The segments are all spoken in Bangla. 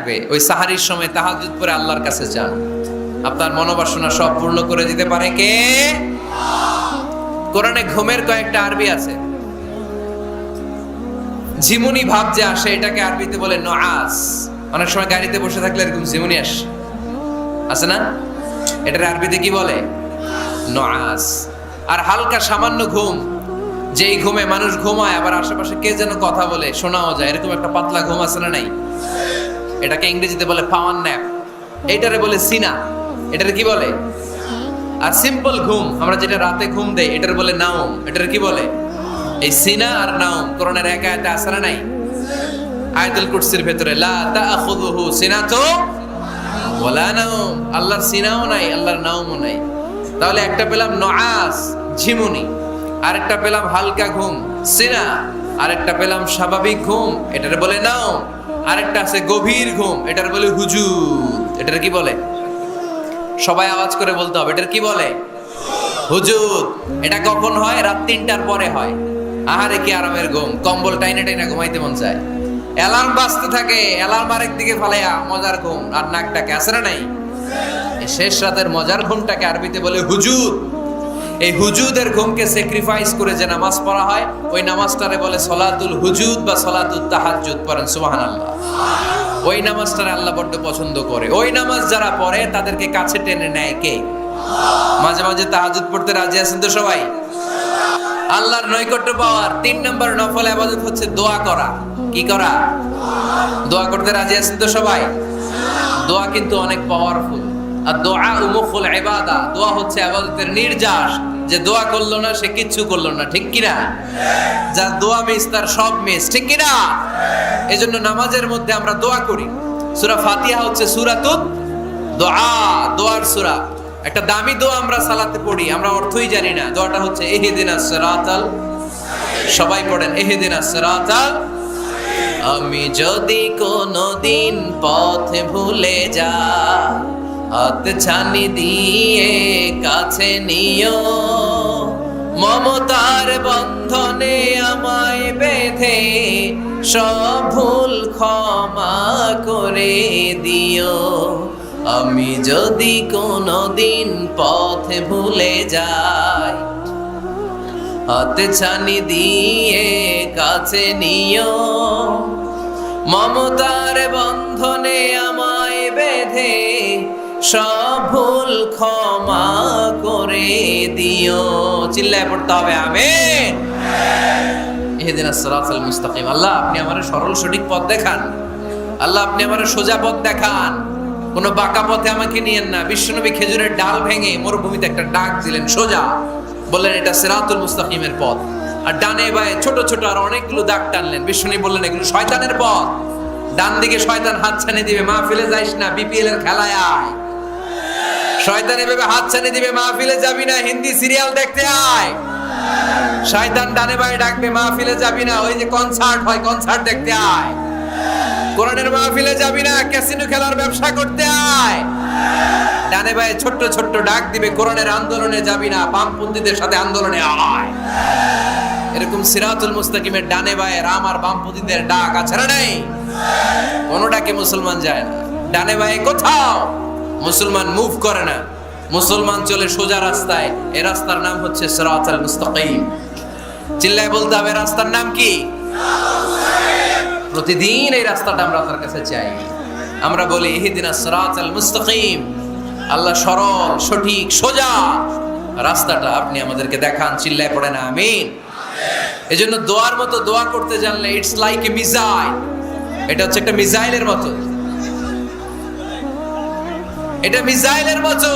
থাকবে। ওই সাহারির সময় তাহাজ্জুদ পড়ে আল্লাহর কাছে যান, আপনার মনোবাসনা সব পূর্ণ করে দিতে পারে কে? কোরআনে ঘুমের কয়েকটা আরবি আছে। ঝিমুনি ভাব যে আসে এটাকে আরবিতে বলে নুআস। অনেক সময় গাড়িতে বসে থাকলে এরকম ঝিমুনি আসে না? এটার আরবিতে কি বলে? নুআস। আর হালকা সামান্য ঘুম, যেই ঘুমে মানুষ ঘুমায় আবার আশেপাশে কে যেন কথা বলে শোনাও যায়, এরকম একটা পাতলা ঘুম আছে না নাই? এটাকে ইংরেজিতে বলে পাওয়ার ন্যাপ, এইটারে বলে সিনা। এটারে কি বলে? আর সিম্পল ঘুম আমরা যেটা রাতে ঘুম দেই এটার বলে নাওম। এটার কি বলে? এই সিনা আর নাওম কোরআনের এক আয়াতে আছে না নাই? আয়াতুল কুরসির ভেতরে লা তাআখুযুহু সিনাতু ওয়ালা নাওম, আল্লাহর সিনাও নাই আল্লাহর নাওমও নাই। তাহলে একটা পেলাম নুআস ঝিমুনি, আরেকটা পেলাম হালকা ঘুম সিনা, আরেকটা পেলাম স্বাভাবিক ঘুম এটার বলে নাওম, আরেকটা আছে গভীর ঘুম এটার বলে হুজুদ। এটার কি বলে? সবাই আওয়াজ করে বলতে হবে, এটার কি বলে? হুজুদ। এটা কখন হয়? রাত ৩টার পরে হয়। আহারে কি আরামের ঘুম, কম্বল টাইনে টাইনে ঘুমাইতে মন চায়, অ্যালার্ম বাজতে থাকে, অ্যালার্ম আরেক দিকে ফালাইয়া মজার ঘুম আর নাকটাকে আসে না নাই? শেষ রাতের মজার ঘুমটাকে আরবিতে বলে হুজুদ। এই হুজুদের ঘুমকে স্যাক্রিফাইস করে যে নামাজ পড়া হয় ওই নামাজটারে বলে সলাতুল হুজুদ বা সলাতুত তাহাজ্জুদ। পড়েন সুবহানাল্লাহ। ওই নামাজটারে আল্লাহ বড্ড পছন্দ করে। ওই নামাজ যারা পড়ে তাদেরকে কাছে টেনে নেয় কে? মাঝে মাঝে তাহাজ্জুদ পড়তে রাজি আছেন তো সবাই? আল্লাহর নৈকট্য পাওয়ার ৩ নম্বর নফল ইবাদত হচ্ছে দোয়া করা। কি করা? দোয়া করতে রাজি আছেন তো সবাই? দোয়া কিন্তু অনেক পাওয়ারফুল। আর দোয়া মুখুল ইবাদা, দোয়া হচ্ছে ইবাদতের নির্যাস। যে দোয়া করলো না সে কিচ্ছু করলো না, ঠিক কি না? যার দোয়া মিস তার সব মিস, ঠিক কি না? এজন্য নামাজের মধ্যে আমরা দোয়া করি। সূরা ফাতিহা হচ্ছে সূরাতুদ দোয়া, দোয়ার সূরা। একটা দামি দোয়া আমরা সালাতে পড়ি, আমরা অর্থই জানি না। দোয়াটা হচ্ছে ইহদিনাস সিরাতাল, সবাই পড়েন ইহদিনাস সিরাতাল। আমি যদি কোনদিন পথে ভুলে যাই, হাত ছানি দিয়ে কাছে নিও, মমতার বন্ধনে আমায় বেঁধে সব ভুল ক্ষমা করে দিও। আমি যদি কোনদিন পথে ভুলে যাই, হাত ছানি দিয়ে কাছে নিও, মমতার বন্ধনে আমায় বেঁধে সব ভুল ক্ষমা করে দিও। চিল্লায় পড়তে হবে আমিন। ইহদিনাস সিরাতাল মুস্তাকিম। আল্লাহ আপনি আমারে সরল সঠিক পথ দেখান, আল্লাহ আপনি আমারে সোজা পথ দেখান, কোন বাঁকা পথে আমাকে নিয়েন না। বিশ্বনবী খেজুরের ডাল ভেঙে মরুভূমিতে একটা ডাক দিলেন সোজা, বললেন এটা সিরাতুল মুস্তাকিমের পথ। আর ডানে বায়ে ছোট ছোট আর অনেকগুলো দাগ টানলেন। বিশ্বনবী বললেন এগুলো শয়তানের পথ, ডান দিকে শয়তান হাত ছানি দিবে, মাহফিলে যাইস না, বিপিএল এর খেলায় আয়। শয়তান এভাবে হাত ছানি দিবে, মাহফিলে যাবি না, হিন্দি সিরিয়াল দেখতে আয়। শয়তান ডানে বায়ে ডাকবে, মাহফিলে যাবি না, ওই যে কনসার্ট হয় কনসার্ট দেখতে আয়। কোরআনের মাহফিলে যাবি না, ক্যাসিনো খেলার ব্যবসা করতে আয়। ডানে বায়ে ছোট্ট ছোট্ট ডাক দিবে, কোরআনের আন্দোলনে যাবি না, বামপন্থীদের সাথে আন্দোলনে আয়। এরকম সিরাতুল মুস্তাকিমের ডানে বায়ে রাম আর বামপন্থীদের ডাক আছে না নাই? কোনো ডাকে মুসলমান যায় না, ডানে বায়ে কোথাও মুসলমান মুভ করে না। মুসলমান চলে সোজা রাস্তায়। এই রাস্তার নাম হচ্ছে সিরাতুল মুস্তাকিম। চিল্লায় বলতে হবে রাস্তার নাম কি? প্রতিদিন এই রাস্তাটা আমরা তার কাছে চাই। আমরা বলি ইহদিনাস সিরাতাল মুস্তাকিম। আল্লাহ সরল সঠিক সোজা রাস্তাটা আপনি আমাদেরকে দেখান। চিল্লায় পড়ে না আমিন। এজন্য দোয়ার মতো দোয়া করতে জানলে ইটস লাইক এ মিসাইল। এটা হচ্ছে একটা মিসাইলের মতো, এটা মিসাইলের মতো।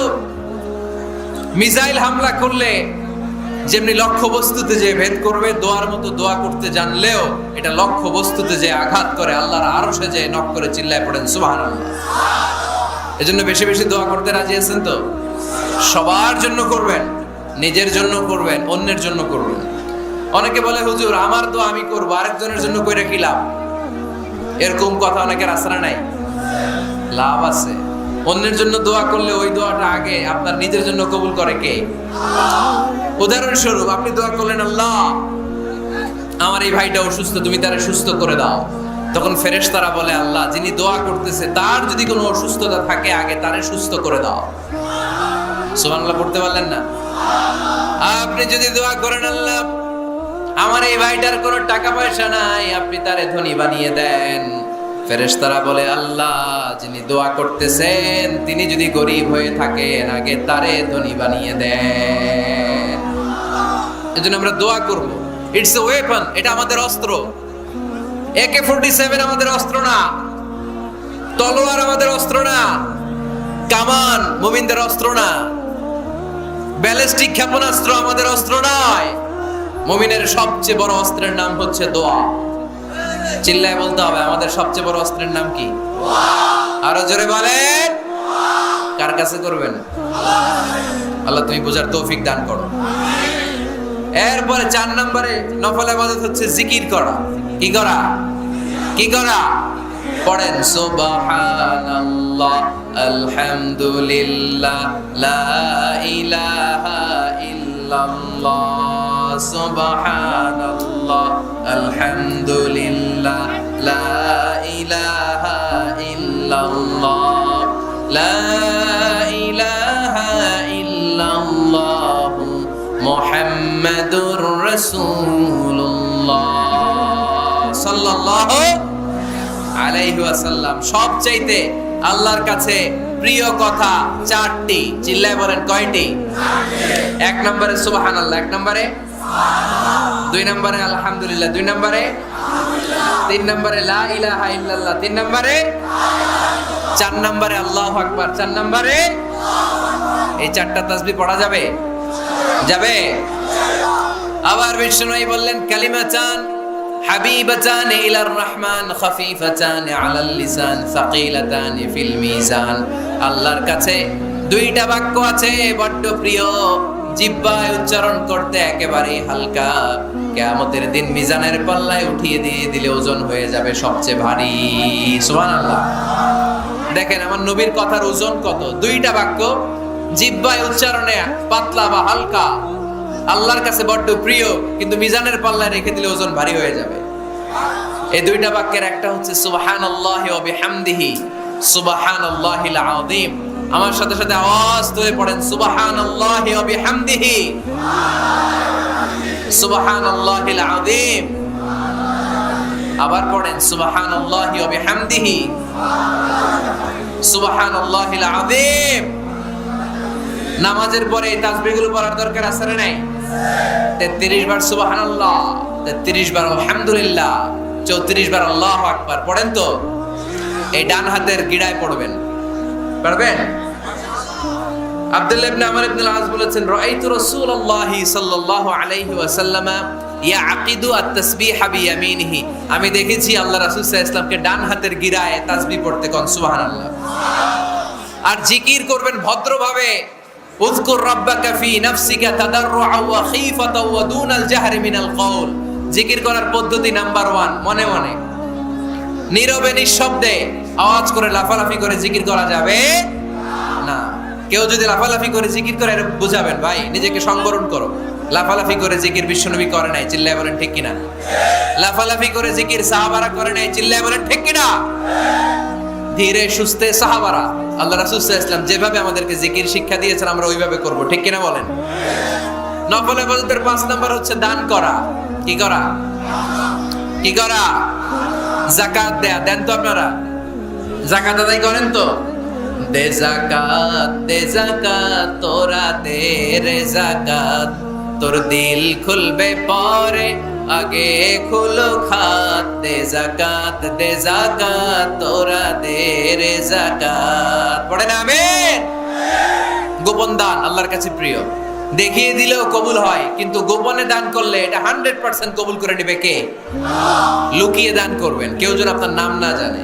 মিসাইল হামলা করলে যেমনি লক্ষ্য বস্তুতে যে ভেদ করবে, দোয়ার মতো দোয়া করতে জানলেও এটা লক্ষ্য বস্তুতে যে আঘাত করে, আল্লাহর আরশে যে নক করে। চিল্লায় পড়েন সুবহানাল্লাহ। এজন্য বেশি বেশি দোয়া করতে রাজি আছেন তো? সবার জন্য করবেন, নিজের জন্য করবেন, অন্যের জন্য করবেন। অনেকে বলে হুজুর আমার দোয়া আমি করবো, আরেকজনের জন্য কইরা কি লাভ? এরকম কথা অনেকের আসরা নাই। লাভ আছে। অন্যের জন্য দোয়া করলে ওই দোয়াটা আগে আপনার নিজের জন্য কবুল করে কে? উদাহরণস্বরূপ আপনি দোয়া করলেন আল্লাহ আমার এই ভাইটা অসুস্থ, তুমি তারে সুস্থ করে দাও। তখন ফেরেশতারা বলে, আল্লাহ যিনি দোয়া করতেছে তার যদি কোনো অসুস্থতা থাকে আগে তারে সুস্থ করে দাও। সুবহানাল্লাহ পড়তে পারলেন না? আপনি যদি দোয়া করেন, আল্লাহ আমার এই ভাইটার কোনো টাকা পয়সা নাই, আপনি তারে ধনী বানিয়ে দেন। ফেরেশতারা বলে, আল্লাহ যিনি দোয়া করতেছেন তিনি যদি গরিব হয়ে থাকেন আগে তারে ধনী বানিয়ে দেন। এজন্য আমরা দোয়া করব। ইটস এ ওয়েপন, এটা আমাদের অস্ত্র। AK-47 আমাদের অস্ত্র না, তলোয়ার আমাদের অস্ত্র না, কামান মুমিনদের অস্ত্র না, ব্যালিস্টিক ক্ষেপণাস্ত্র আমাদের অস্ত্র নয়। মুমিনের সবচেয়ে বড় অস্ত্রের নাম হচ্ছে দোয়া। চিল্লায় বলতে হবে, আমাদের সবচেয়ে বড় অস্ত্রের নাম কি? আরো জোরে বলেন। কার কাছে করবেন? আল্লাহ তুমি বোঝার তৌফিক দান করো। এরপরে 4 নম্বরে নফল ইবাদত হচ্ছে জিকির করা। কি করা? কি করা? পড়েন সুবহানাল্লাহ, আলহামদুলিল্লাহ, লা ইলাহা ইল্লাল্লাহ, সুবহানাল্লাহ, আলহামদুলিল্লাহ, লা ইলাহা ইল্লাল্লাহ, লা ইলাহা ইল্লাল্লাহ, মুহাম্মাদুর রাসূলুল্লাহ সাল্লাল্লাহু আলাইহি ওয়াসাল্লাম। সবচাইতে আল্লাহর কাছে প্রিয় কথা 4টি। চিল্লায় বলেন কয়টি? 1 নম্বরে সুবহানাল্লাহ, 1 নম্বরে 2 নম্বরে আলহামদুলিল্লাহ, 2 নম্বরে 3 নম্বরে লা ইলাহা ইল্লাল্লাহ, 3 নম্বরে 4 নম্বরে আল্লাহু আকবার, 4 নম্বরে এই 4টা তাসবিহ পড়া যাবে? যাবে? আবার বিষ্ণুই বললেন, কালিমাতান হাবিবাতান ইলার রহমান, খাফিফাতান আলাল লিসান, সাকিলাতান ফিল মিজান। আল্লাহর কাছে 2টা বাক্য আছে বড্ড প্রিয়, জিহ্বায় উচ্চারণ করতে একেবারেই হালকা, কিয়ামতের দিন মিজানের পাল্লায় উঠিয়ে দিয়ে দিলে ওজন হয়ে যাবে সবচেয়ে ভারী। সুবহানাল্লাহ। দেখেন আমার নবীর কথার ওজন কত। 2টা বাক্য জিহ্বায় উচ্চারণে পাতলা বা হালকা, আল্লাহর কাছে বড্ড প্রিয়, কিন্তু মিজানের পাল্লায় রেখে দিলে ওজন ভারী হয়ে যাবে। এই 2টা বাক্যের একটা হচ্ছে সুবহানাল্লাহি ওয়া বিহামদিহি, সুবহানাল্লাহিল আযীম। আমার সাথে সাথে আওয়াজ তুলে পড়েন, সুবহানাল্লাহি ওয়া বিহামদিহি, সুবহানাল্লাহিল আযীম। আবার পড়েন, সুবহানাল্লাহি ওয়া বিহামদিহি, সুবহানাল্লাহিল আযীম। নামাজের পরে এই তাসবিহগুলো পড়ার দরকার আছে না নাই? 33 বার সুবহানাল্লাহ, 33 বার আলহামদুলিল্লাহ, 34 বার আল্লাহু আকবার পড়েন তো। এই ডান হাতের গিড়ায় পড়বেন, পারবেন? আব্দুল্লাহ ইবনে আমর ইবনে আল-আস বলেছেন, রাআইতু রাসূলুল্লাহি সাল্লাল্লাহু আলাইহি ওয়াসাল্লাম ইয়াকিদু আত-তাসবিহা বিয়ামিনিহি। আমি দেখেছি আল্লাহ রাসূল সাল্লাল্লাহু আলাইহি ওয়াসাল্লামকে ডান হাতের গিড়ায় তাসবিহ পড়তে। কোন সুবহানাল্লাহ। আর জিকির করবেন ভদ্রভাবে। উযকুর রাব্বাকা ফি নাফসিকা তাদাররুআ ওয়া খীফাতা ওয়া দুনাল জাহরি মিনাল কওল। জিকির করার পদ্ধতি নাম্বার 1, মনে মনে নীরবে নিঃশব্দে আওয়াজ করে লাফালাফি করে জিকির করা যাবে না। কেউ যদি লাফালাফি করে জিকির করে বুঝাবেন, ভাই নিজেকে সংবরণ করো। লাফালাফি করে জিকির বিশ্বনবী করে নাই, চিল্লায় বলেন ঠিক কিনা? লাফালাফি করে জিকির সাহাবারা করে নাই, চিল্লায় বলেন ঠিক কিনা? ধীরে সুস্থে সাহাবারা, আল্লাহ রাসূল সাল্লাল্লাহু আলাইহি ওয়াসাল্লাম যেভাবে আমাদেরকে জিকির শিক্ষা দিয়েছেন আমরা ওইভাবে করব, ঠিক কিনা বলেন? নফল ইবাদতের 5 নাম্বার হচ্ছে দান করা। কি করা? কি করা? যাকাত দেয়া। দেন তো আপনারা? যাকাত আদায় করেন তো? দে যাকাত তোরা দে রে যাকাত, তোর দিল খুলবে পরে আগে খুলো খাত। দে যাকাত তোরা দে রে যাকাত। পড়েন আমিন। গোপন দান আল্লাহর কাছে প্রিয়। দেখিয়ে দিলেও কবুল হয়, কিন্তু গোপনে দান করলে এটা 100% কবুল করে নেবে কে? লুকিয়ে দান করবেন, কেউ যেন আপনার নাম না জানে।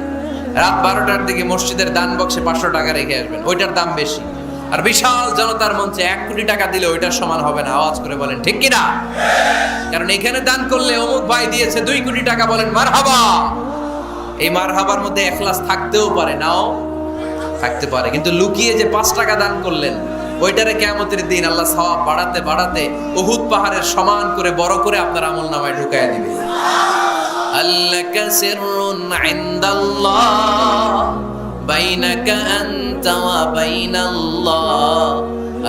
রাত 12টার দিকে মসজিদের দান বক্সে 500 টাকা রেখে আসবেন, ওইটার দাম বেশি। আর বিশাল জনতার মঞ্চে 1 কোটি টাকা দিলে ওইটার সমান হবে না। আওয়াজ করে বলেন ঠিক কিনা? কারণ এখানে দান করলে অমুক ভাই দিয়েছে 2 কোটি টাকা, বলেন মারহাবা। এই মারহাবার মধ্যে ইখলাস থাকতেও পারে, নাও থাকতে পারে, কিন্তু লুকিয়ে যে 5 টাকা দান করলেন ওইটারে কিয়ামতের দিন আল্লাহ সওয়াব বাড়াতে বাড়াতে উহুদ পাহাড়ের সমান করে বড় করে আপনার আমলনামায় ঢুকায়া দিবে। আল্লাকা সিররুন ইনদাল্লাহ বাইনাকা আনতা ওয়া বাইনাল্লাহ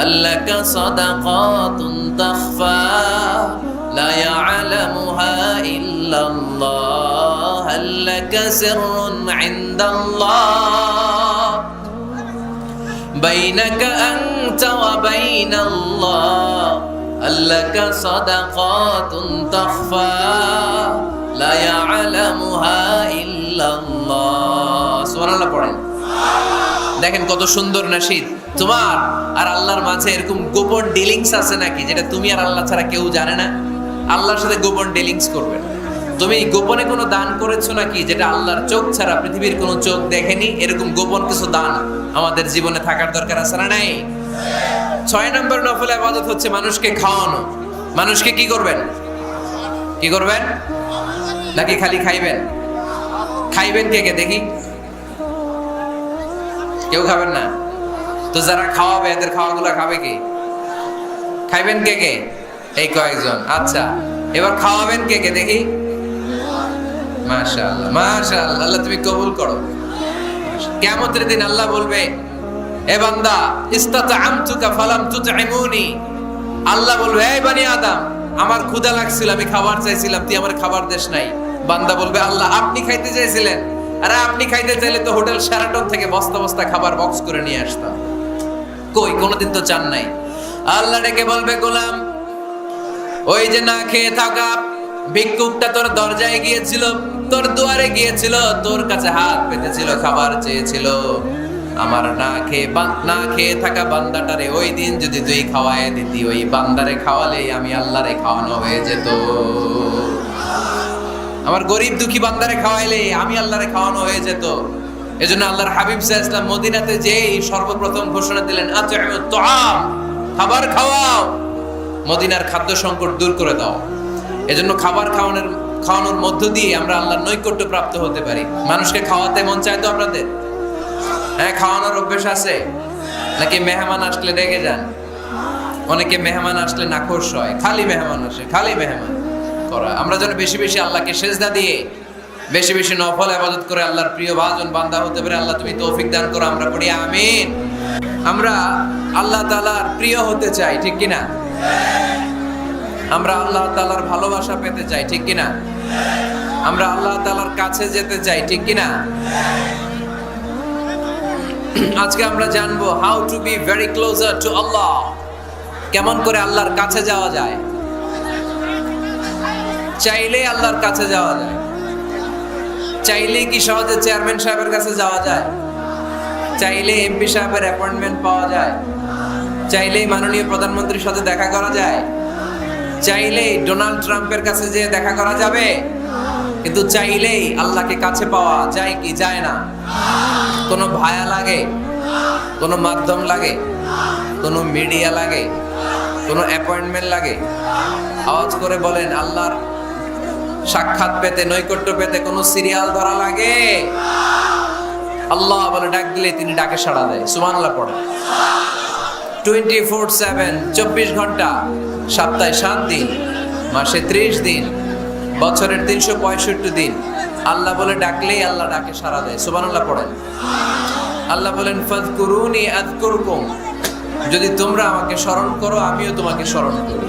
আল্লাকা সাদাকাতুন তাখফা لا يعلمها إلا الله هل لك سر عند الله بينك أنت وبين الله هل لك صدقات تخفى لا يعلمها إلا الله سبحان الله পড়েন দেখেন কত সুন্দর নাশিদ তোমার আর আল্লাহর মাঝে এরকম গোপন ডিলিংস আছে নাকি যেটা তুমি আর আল্লাহ ছাড়া কেউ জানে না আল্লাহর সাথে গোপন ডিলিংস করবে তুমি গোপনে কোনো দান করেছো নাকি যেটা আল্লাহর চোখ ছাড়া পৃথিবীর কোনো চোখ দেখেনি এরকম গোপন কিছু দান আমাদের জীবনে থাকার দরকার আছে না নাই 6 নম্বর নফল ইবাদত হচ্ছে মানুষকে খাওয়ানো মানুষকে কি করবেন নাকি খালি খাইবেন কে কে দেখি কেউ খাবেন না তো যারা খাওয়াবে এদের খাওয়াগুলো খাবে কি খাইবেন কে কে এই কয়েকজন আচ্ছা এবার খাওয়াবেন কে কে দেখি মাশাআল্লাহ মাশাআল্লাহ আল্লাহ তুমি কবুল করো কিয়ামতের দিন আল্লাহ বলবে এ বান্দা ইসতাতআমতুকা ফালাম তুতঈমুনি আল্লাহ বলবে এই বনি আদম আমার ক্ষুধা লাগছিল আমি খাবার চাইছিলাম তুই আমার খাবার দেস নাই বান্দা বলবে আল্লাহ আপনি খাইতে চাইছিলেন আরে আপনি খাইতে চাইলে তো হোটেল শেরাটন থেকে বস্তা বস্তা খাবার বক্স করে নিয়ে আসতাম কই কোনোদিন তো চান নাই আল্লাহ ডেকে বলবে গোলাম ওই যে না খেয়ে থাকা ভিক্ষুকটা তোর দরজায় গিয়েছিল তোর দুয়ারে গিয়েছিল তোর কাছে হাত পেতেছিল খাবার চেয়েছিল আমার না খেয়ে থাকা বান্দাটারে ওই দিন যদি তুই খাওয়ায় দিতি ওই বান্দারে খাওয়ালে আমি আল্লাহরে খাওয়ানো হয়ে যেত আমার গরিব দুঃখী বান্দারে খাওয়াইলে আমি আল্লাহরে খাওয়ানো হয়ে যেত এজন্য আল্লাহর হাবিব সাল্লাল্লাহু আলাইহি ওয়াসাল্লাম মদিনাতে যেই সর্বপ্রথম ঘোষণা দিলেন আত'ইমুত তুআম খাবার খাওয়াও মদিনার খাদ্য সংকট দূর করে দাও এজন্য খাবার খাওয়ানোর মধ্য দিয়ে আমরা আল্লাহর নৈকট্য প্রাপ্ত হতে পারি মানুষকে খাওয়াতে মন চায় তো আপনাদের হ্যাঁ খাওয়ানোর অভ্যাস আছে নাকি মেহমান আসলে রেগে যান অনেকে মেহমান আসলে নাখোশ হয় খালি মেহমান করা আমরা যেন বেশি বেশি আল্লাহকে সেজদা দিয়ে বেশি বেশি নফল ইবাদত করে আল্লাহর প্রিয় ভাজন বান্দা হতে পারে আল্লাহ তুমি তৌফিক দান করো আমরা পড়ি আমিন আমরা আল্লাহ তাআলার প্রিয় হতে চাই ঠিক কি না আমরা আল্লাহ তাআলার ভালোবাসা পেতে চাই ঠিক কি না আমরা আল্লাহ তাআলার কাছে যেতে চাই ঠিক কি না আজকে আমরা জানবো how to be very closer to Allah কেমন করে আল্লাহর কাছে যাওয়া যায় চাইলে আল্লাহর কাছে যাওয়া যায় চাইলে কি সহজে চেয়ারম্যান সাহেবের কাছে যাওয়া যায় চাইলে এমপি সাহেবের অ্যাপয়েন্টমেন্ট পাওয়া যায় চাইলেই মাননীয় প্রধানমন্ত্রীর সাথে দেখা করা যায় চাইলেই ডোনাল্ড ট্রাম্পের কাছে যেয়ে দেখা করা যাবে কিন্তু চাইলেই আল্লাহকে কাছে পাওয়া যায় কি যায় না কোনো ভায়া লাগে কোনো মাধ্যম লাগে কোনো মিডিয়া লাগে কোনো অ্যাপয়েন্টমেন্ট লাগে আওয়াজ করে বলেন আল্লাহর সাক্ষাৎ পেতে নৈকট্য পেতে কোনো সিরিয়াল ধরা লাগে আল্লাহ বলে ডাক দিলে তিনি ডাকে সাড়া দেয় সুবহানাল্লাহ পড়ে 24/7 24 ঘন্টা সপ্তাহে 7 দিন মাসে 30 দিন বছরের 365 দিন আল্লাহ বলে ডাকলেই আল্লাহ ডাকে সাড়া দেয় সুবহানাল্লাহ পড়েন আল্লাহ বলেন ফাযকুরুনি আযকুরকুম যদি তোমরা আমাকে স্মরণ করো আমিও তোমাকে স্মরণ করব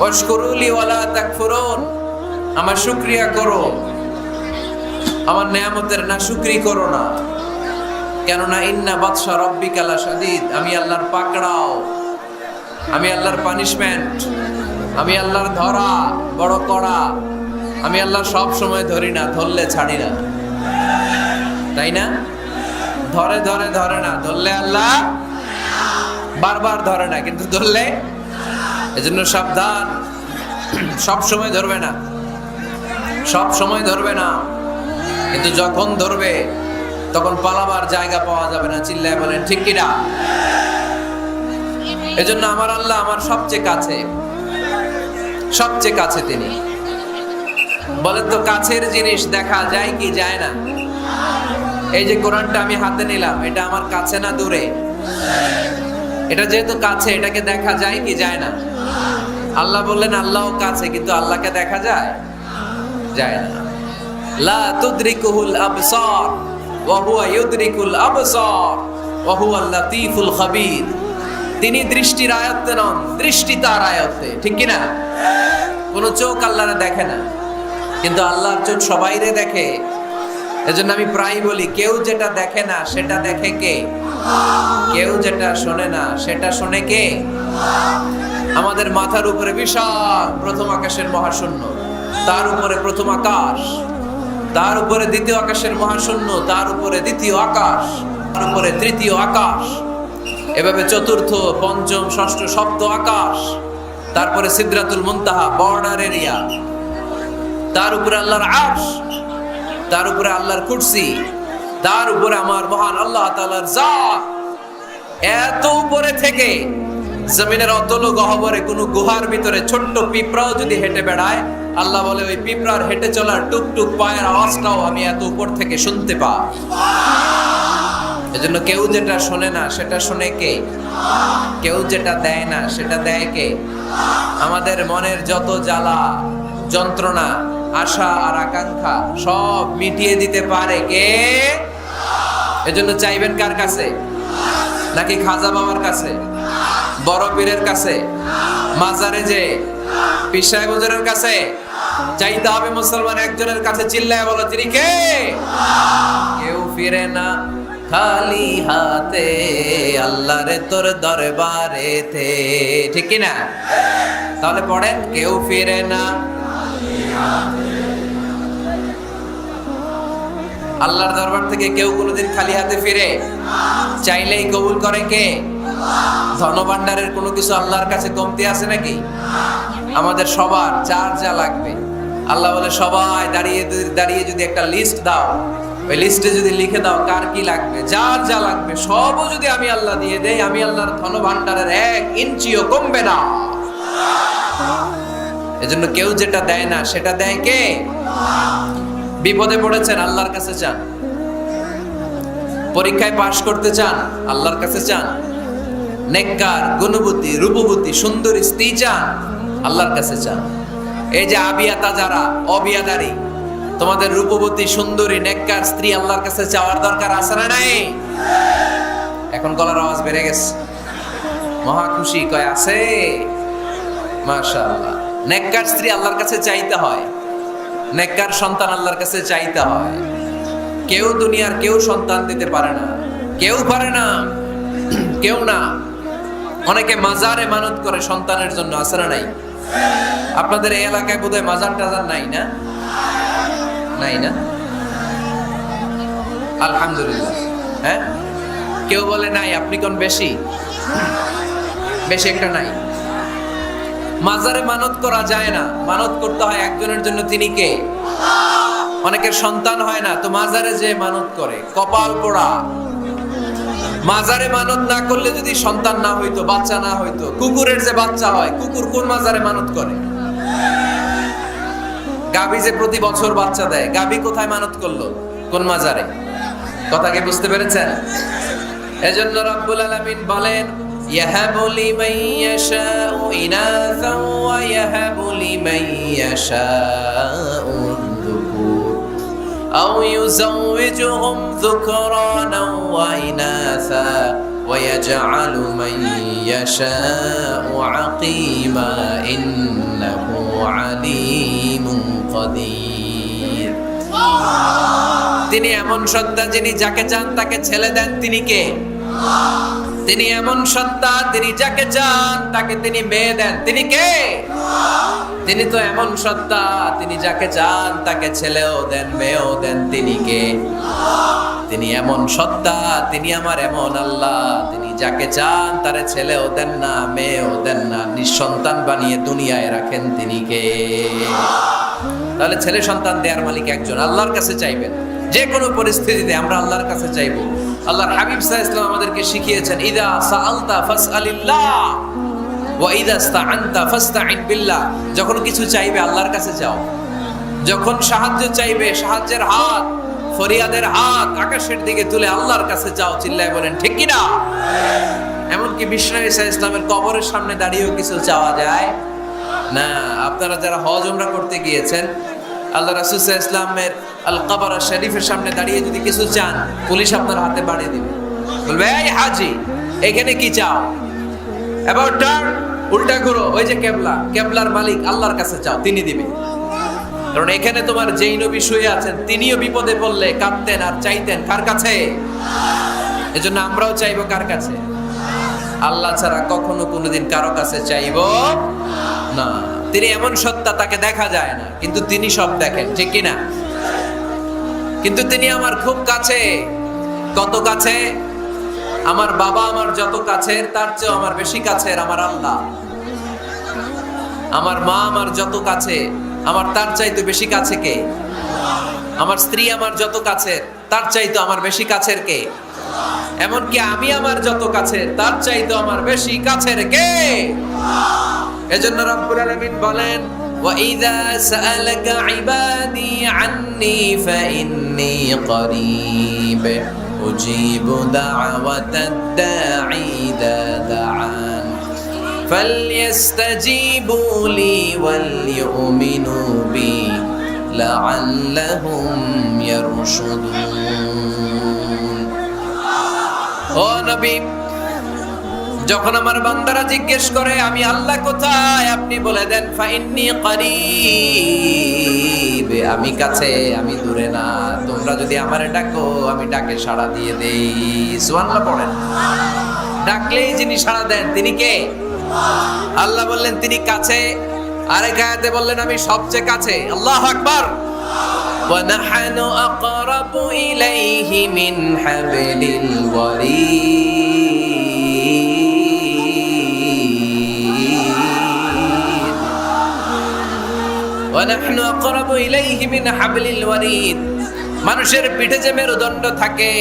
ওয়াশকুরুলি ওয়ালা তাকফুরুন আমার শুকরিয়া করো আমার নিয়ামতের না শুকরি করো না কেননা ইন্না বাতশা রাব্বিকা লাশাদীদ আমি আল্লাহর পাকড়াও আমি আল্লাহর পানিশমেন্ট আমি আল্লাহর ধরা বড় কড়া আমি আল্লাহ সব সময় ধরি না ধরলে ছাড়ি না তাই না ধরে না ধরলে আল্লাহ বারবার ধরে না কিন্তু ধরলে এজন্য সাবধান সব সময় ধরবে না কিন্তু যখন ধরবে তখন পালাবার জায়গা পাওয়া যাবে না চিল্লায় বলেন ঠিক কি না এজন্য আমার আল্লাহ আমার সবচেয়ে কাছে তিনি বলেন তো কাছের জিনিস দেখা যায় কি যায় না এই যে কোরআনটা আমি হাতে নিলাম এটা আমার কাছে না দূরে এটা যেহেতু কাছে এটাকে দেখা যায় কি যায় না আল্লাহ বললেন আল্লাহও কাছে, কিন্তু আল্লাহকে দেখা যায়? যায় না। লা তুদরিকুহুল আবসার ওয়া হুয়া ইউদরিকুল আবসার ওয়া হুয়াল লাতীফুল খাবীর। তিনি দৃষ্টির আয়ত্তে নন, দৃষ্টি তার আয়ত্তে, ঠিক কি না? কোন চোখ আল্লাহরে দেখে না, কিন্তু আল্লাহর চোখ সবাইরে দেখে। এজন্য আমি প্রায় বলি, কেউ যেটা দেখে না সেটা দেখে কে? কেউ যেটা শোনে না সেটা শোনে কে? আমাদের মাথার উপরে বিশাল প্রথম আকাশের মহাশূন্য, তার উপরে প্রথম আকাশ, তার উপরে দ্বিতীয় আকাশের মহাশূন্য, তার উপরে দ্বিতীয় আকাশ, তার উপরে তৃতীয় আকাশ, এভাবে চতুর্থ, পঞ্চম, ষষ্ঠ, সপ্ত আকাশ, তারপরে সিদরাতুল মুনতাহা বর্ডার এরিয়া, তার উপরে আল্লাহর আরশ, তার উপরে আল্লাহর কুরসি, তার উপরে আমার মহান আল্লাহ তাআলার জাত। এত উপরে থেকে জমিনের অতল গহ্বরে কোন গুহার ভিতরে ছোট্ট পিঁপড়াও যদি হেঁটে বেড়ায়, আল্লাহ বলে ওই পিঁপড়ার হেঁটে চলার টুকটুক পায়ের আওয়াজটাও আমি এত উপর থেকে শুনতে পাই। এজন্য কেউ যেটা শোনে না সেটা শোনে কে? কেউ যেটা দেয় না সেটা দেয় কে? আমাদের মনের যত জ্বালা যন্ত্রণা, আশা আর আকাঙ্ক্ষা সব মিটিয়ে দিতে পারে কে? এজন্য চাইবেন কার কাছে? নাকি খাজা বাবার কাছে, বড় পীরের কাছে, মাজারে যে পীর সাহেব হুজুরের কাছে? চাইতে হবে মুসলমান একজনের কাছে, চিল্লায় বলো তিনি কে? কেউ ফিরে না খালি হাতে আল্লাহরে তোর দরবারেতে, ঠিক কি না? তাহলে পড়েন, কেউ ফিরে না আল্লাহর দরবার থেকে, কেউ কোনোদিন খালি হাতে ফিরে? চাইলেই কবুল করে কে? ধনভাণ্ডারের কোনো কিছু আল্লাহর কাছে কমতি আছে নাকি? আমাদের সবার যার যা লাগবে, আল্লাহ বলে সবাই দাঁড়িয়ে দাঁড়িয়ে যদি একটা লিস্ট দাও, ওই লিস্টে যদি লিখে দাও কার কি লাগবে, যার যা লাগবে সবও যদি আমি আল্লাহ দিয়ে দেই, আমি আল্লাহর ধনভাণ্ডারের 1 ইঞ্চিও কমবে না। এজন্য কেউ যেটা দেয় না সেটা দেয় কে? বিপদে পড়েছেন, আল্লাহর কাছে চান। পরীক্ষায় পাশ করতে চান, আল্লাহর কাছে চান। নেককার, গুণবতী, রূপবতী, সুন্দরী স্ত্রী চান, আল্লাহর কাছে চান। এই যে আবিয়াতা যারা অবিয়াদারি, তোমাদের রূপবতী, সুন্দরী, নেককার স্ত্রী আল্লাহর কাছে চাওয়ার দরকার আছে না নাই? এখন গলার আওয়াজ বেড়ে গেছে, মহা খুশি, কয় আছে। মাশাআল্লাহ। নেককার স্ত্রী আল্লাহর কাছে চাইতে হয়, নেককার সন্তান আল্লাহর কাছে চাইতে হয়। কেউ দুনিয়ার কেউ সন্তান দিতে পারে না, কেউ পারে না, কেউ না। অনেকে মাজারে মানত করে সন্তানের জন্য, আছে না নাই? আপনাদের এই এলাকায় বোধহয় মাজার টাজার নাই না? নাই না? আলহামদুলিল্লাহ। হ্যাঁ, কেউ বলে নাই, আপনি কোন বেশি? বেশি একটা নাই। মাজারে মানত করা যায় না, মানত করতে হয় একজনের জন্য, তিনি কে? অনেকের সন্তান হয় না, তো মাজারে যে মানত করে, কপাল পোড়া। মাজারে মানত না করলে যদি সন্তান না হইতো, বাচ্চা না হইতো, কুকুরের যে বাচ্চা হয়, কুকুর কোন মাজারে মানত করে? গাভী যে প্রতি বছর বাচ্চা দেয়, গাভী কোথায় মানত করলো? কোন মাজারে? কথা কি বুঝতে পেরেছেন? এজন্য রব্বুল আলামিন বলেন, ইয়াহাবু লিমান ইয়াশাউ ইনাসান ওয়া ইয়াহাবু লিমান ইয়াশাউ যুকুর আও ইউযাওয়িজুহুম যুকরানান ওয়া ইনাসা ওয়া ইয়াজআলু মান ইয়াশাউ আকিমা ইন্নাহু আলীমুন কাদির। তিনি এমন সত্তা, যিনি যাকে চান তাকে ছেলে দেন, তিনি কে? তিনি এমন সত্তা, তিনি যাকে চান তাকে তিনি মেয়ে দেন, তিনি কে? তিনি তো এমন সত্তা, তিনি যাকে চান তাকে ছেলেও দেন, মেয়েও দেন, তিনি কে? তিনি এমন সত্তা, তিনি আমার এমন আল্লাহ, তিনি যাকে চান তারে ছেলেও দেন না, মেয়েও দেন না, নিঃসন্তান বানিয়ে দুনিয়ায় রাখেন, তিনি কে? তাহলে ছেলে সন্তান দেওয়ার মালিক একজন, আল্লাহর কাছে চাইবেন। যে কোনো পরিস্থিতিতে আমরা আল্লাহর কাছে চাইবো। আল্লাহর হাবিব সাল্লাল্লাহু আলাইহি ওয়াসাল্লাম আমাদেরকে শিখিয়েছেন, ইদা সাআলতা ফাসআলিল্লাহ ওয়া ইদা ইসতাআনতা ফাসতাঈন বিল্লাহ। যখন কিছু চাইবে আল্লাহর কাছে চাও, যখন সাহায্য চাইবে সাহায্যের হাত, ফরিয়াদের হাত আকাশের দিকে তুলে আল্লাহর কাছে চাও। চিল্লায় বলেন ঠিক কি না? এমনকি বিষ্ণু ঈসা ইসলামের কবরের সামনে দাঁড়িয়েও কিছু চাওয়া যায়। না, আপনারা যারা হজ উমরা করতে গিয়েছেন, আল্লাহ রাসূল সাল্লাল্লাহু আলাইহি ওয়াসাল্লামের আল কাবারা শরীফের সামনে দাঁড়িয়ে যদি কিছু চান, পুলিশ আপনার হাতে বাড়িয়ে দিবে, বলবে এই হাজী এখানে কি চাও, অ্যাবাউট টার্ন, উল্টা ঘুরো, ওই যে কেবলা, কেবলার মালিক আল্লাহর কাছে চাও, তিনি দিবে। কারণ এখানে তোমার যেই নবী শুয়ে আছেন তিনিও বিপদে পড়লে কাঁদতেন আর চাইতেন কার কাছে? এজন্য আমরাও চাইবো কার কাছে? আল্লাহ ছাড়া কখনো কোনোদিন কারো কাছে চাইবো না। তিনি এমন সত্তা, তাকে দেখা যায় না, কিন্তু তিনি সব দেখেন, ঠিক কিনা? কিন্তু তিনি আমার খুব কাছে। কত কাছে? আমার বাবা আমার যত কাছের তার চেয়ে আমার বেশি কাছের আমার আল্লাহ। আমার মা আমার যত কাছে আমার তার চাইতে বেশি কাছে কে? আমার স্ত্রী আমার যত কাছের তার চাইতে আমার বেশি কাছের কে? এমনকি আমি আমার যত কাছের তার চাইতে আমার বেশি কাছের কে? এজন্য রব্বুল আলামিন বলেন, وَإِذَا سَأَلَكَ عِبَادِي عَنِّي فَإِنِّي قَرِيبٌ أُجِيبُ دَعْوَةَ الدَّاعِ إِذَا دَعَانِ فَلْيَسْتَجِيبُوا لِي وَلْيُؤْمِنُوا بِي لَعَلَّهُمْ يَرْشُدُونَ। ও নবী, যখন আমার বান্দারা জিজ্ঞেস করে আমি আল্লাহ কোথায়, আপনি বলে দেন ফাইন্নী করিব, আমি কাছে, আমি দূরে না। তোমরা যদি আমারে ডাকো আমি ডাকে সাড়া দিয়ে দেই। সুবহানাল্লাহ পড়েন। ডাকলেই যিনি সাড়া দেন তিনি কে? আল্লাহ বললেন তিনি কাছে। আরেক আয়াতে বললেন আমি সবচেয়ে কাছে। আল্লাহু আকবার। ওয়া নাহনু আকরাবু ইলাইহি মিন হাবলিল ওয়ারিদ। ওয়া নাহনু আকরাবু ইলাইহি মিন হাবলিল ওয়ারিদ। মানুষের পিঠে যে মেরুদণ্ড থাকে,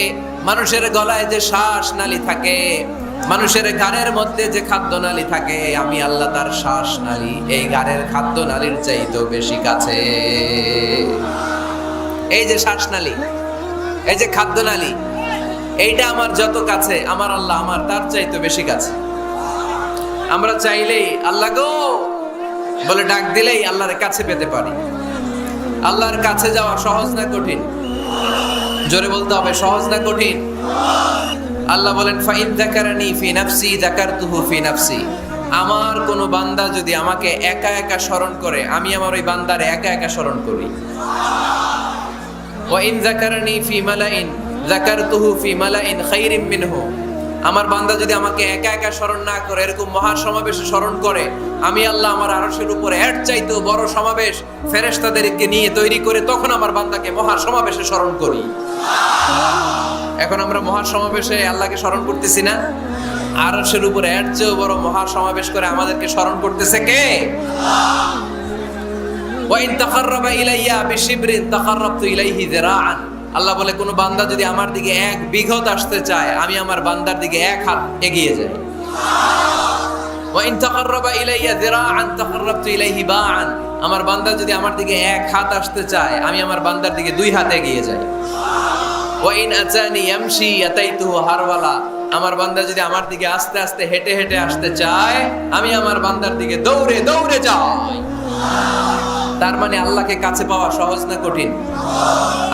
মানুষের গলায় যে শ্বাস নালী থাকে, মানুষের গানের মধ্যে যে খাদ্য নালী থাকে, আমি আল্লাহ তার শ্বাস নালী, এই গানের খাদ্য নালীর চাইতেও বেশি কাছে। এই যে শ্বাস নালী, এই যে খাদ্য নালী, এইটা আমার যত কাছে, আমার আল্লাহ আমার তার চাইতেও বেশি কাছে। আমরা চাইলেই আল্লাহ গো বলে ডাক দিলেই আল্লাহর কাছে পেতে পারি। আল্লাহর কাছে যাওয়া সহজ না কঠিন? জোরে বলতে হবে, সহজ না কঠিন? আল্লাহ বলেন ফাইন যাকারানি ফি নাফসি যাকারতুহু ফি নাফসি। আমার কোন বান্দা যদি আমাকে একা একা স্মরণ করে, আমি আমার ওই বান্দারে একা একা স্মরণ করি। ওয়া ইন যাকারানি ফি মালাইন যাকারতুহু ফি মালাইন খায়রিম মিনহু। আমার বান্দা যদি আমাকে একা একা স্মরণ না করে, এরকম মহা সমাবেশে স্মরণ করে, আমি আল্লাহ আমার আরশের উপরে এর চাইতেও বড় সমাবেশ ফেরেশতাদেরকে নিয়ে তৈরি করে তখন আমার বান্দাকে মহা সমাবেশে স্মরণ করি। এখন আমরা মহা সমাবেশে আল্লাহকে স্মরণ করতেছি না? আরশের উপরে এর চেয়েও বড় মহা সমাবেশ করে আমাদেরকে স্মরণ করতেছে কে? ওয়া ইন তাকাররাবা ইলাইয়া বিশিবরিন তাকাররাবতু ইলাইহি যিরাআন। আল্লাহ বলে কোন বান্দা যদি আমার দিকে এক বিঘত আসতে চায়, আমি আমার বান্দার দিকে এক হাত এগিয়ে যাই। ওয়া ইন তাকাররাবা ইলাইয়া যিরাআন তাকাররাবতু ইলাইহি বাআন। আমার বান্দা যদি আমার দিকে এক হাত আসতে চায়, আমি আমার বান্দার দিকে দুই হাত এগিয়ে যাই। ওয়া ইন আতানি ইয়ামশি আতাইতুহু হারওয়ালা। আমার বান্দা যদি আমার দিকে আস্তে আস্তে হেঁটে হেঁটে আসতে চায়, আমি আমার বান্দার দিকে দৌড়ে দৌড়ে যাই। তার মানে আল্লাহকে কাছে পাওয়া সহজ না কঠিন?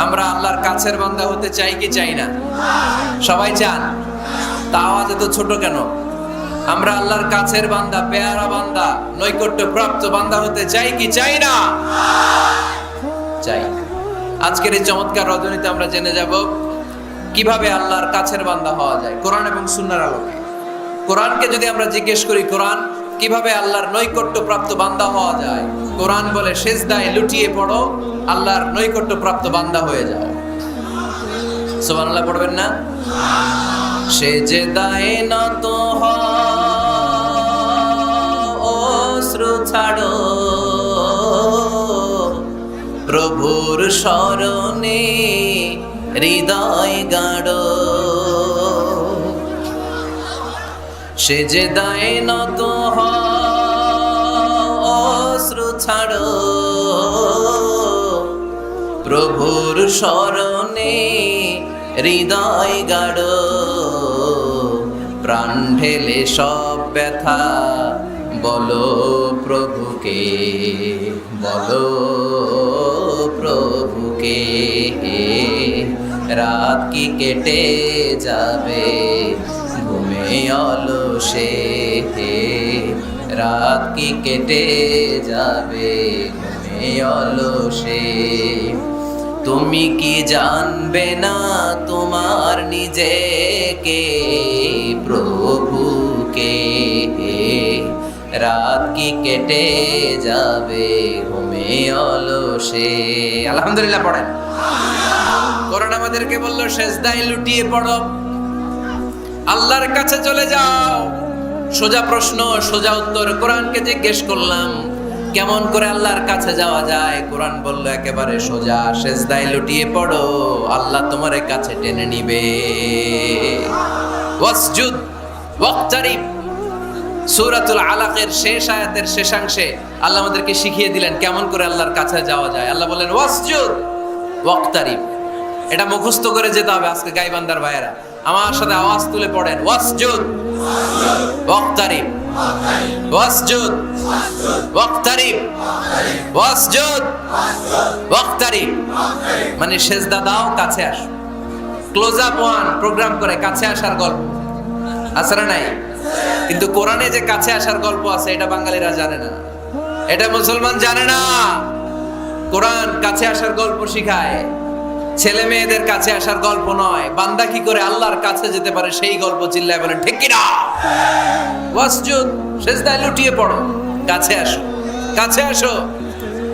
আমরা আল্লাহর কাছের বান্দা হতে চাই কি চাই না? সবাই চান। তা আওয়াজ এত ছোট কেন? আমরা আল্লাহর কাছের বান্দা, পেয়ারা বান্দা, নৈকট্য প্রাপ্ত বান্দা হতে চাই কি চাই না? চাই। আজকের এই চমৎকার রজনীতে আমরা জেনে যাব কিভাবে আল্লাহর কাছের বান্দা হওয়া যায় কোরআন এবং সুন্নাহর আলোকে। কোরআনকে যদি আমরা জিজ্ঞেস করি, কোরআন কিভাবে আল্লাহর নৈকট্য প্রাপ্ত বান্দা হওয়া যায়, কোরআন বলে সিজদায় লুটিয়ে পড়ো, আল্লাহর নৈকট্য প্রাপ্ত বান্দা হয়ে যাও। সুবহানাল্লাহ পড়বেন না? সিজদায় নত হও, অশ্রু ছাড়ো, প্রভুর শরণে হৃদয় গাড়ো। সিজদায় নত হও, অশ্রু ছাড়ো, প্রভুর শরণে হৃদয় গাড়ো। প্রাণ ঢেলে সব ব্যথা বলো প্রভুকে, বলো প্রভুকে, রাত কি কেটে যাবে ঘুমে অলসে, রাত কি কেটে যাবে ঘুমে অলসে। তুমি কি জানবে না তোমার নিজেকে, প্রভুকে, রাত কি কেটে যাবে ঘুমে অলসে। আলহামদুলিল্লাহ পড়েন। কোরআন আমাদেরকে বললো সেজদায় লুটিয়ে পড়ো, আল্লাহর কাছে চলে যাও। সোজা প্রশ্ন সোজা উত্তর। কোরআনকে জিজ্ঞেস করলাম কেমন করে আল্লাহর কাছে যাওয়া যায়, কোরআন বলল একেবারে সোজা, সেজদায় লুটিয়ে পড়ো, আল্লাহ তোমার কাছে টেনে নিবে। ওয়াসজুদ ওয়াক্তারিব, সূরাতুল আলাকের শেষ আয়াতের শেষাংশে আল্লাহ আমাদেরকে শিখিয়ে দিলেন কেমন করে আল্লাহর কাছে যাওয়া যায়। আল্লাহ বললেন ওয়াসজুদ ওয়াক্তারিব। এটা মুখস্থ করে যেতে হবে আজকে গাইবান্দার ভাইয়েরা, আমার সাথে আওয়াজ তুলে পড়েন ওয়াসজুদ ওয়াক্তারিব, ওয়াসজুদ ওয়াক্তারিব, ওয়াসজুদ ওয়াক্তারিব। মানে সেজদা দাও, কাছে আসো। ক্লোজ আপ ওয়ান প্রোগ্রাম করে কাছে আসার গল্প আছে না নাই? কিন্তু কোরআনে যে কাছে আসার গল্প আছে এটা বাঙালিরা জানে না, এটা মুসলমান জানে না। কোরআন কাছে আসার গল্প শিখায়, ছেলে মেয়েদের কাছে আসার গল্প নয়। বান্দা কি করে আল্লাহর কাছে যেতে পারে সেই গল্প। চিল্লায় বলেন ঠিক কি না? ওয়াসজুদ, সেজদায় লুটিয়ে পড়ো, কাছে আসো, কাছে আসো।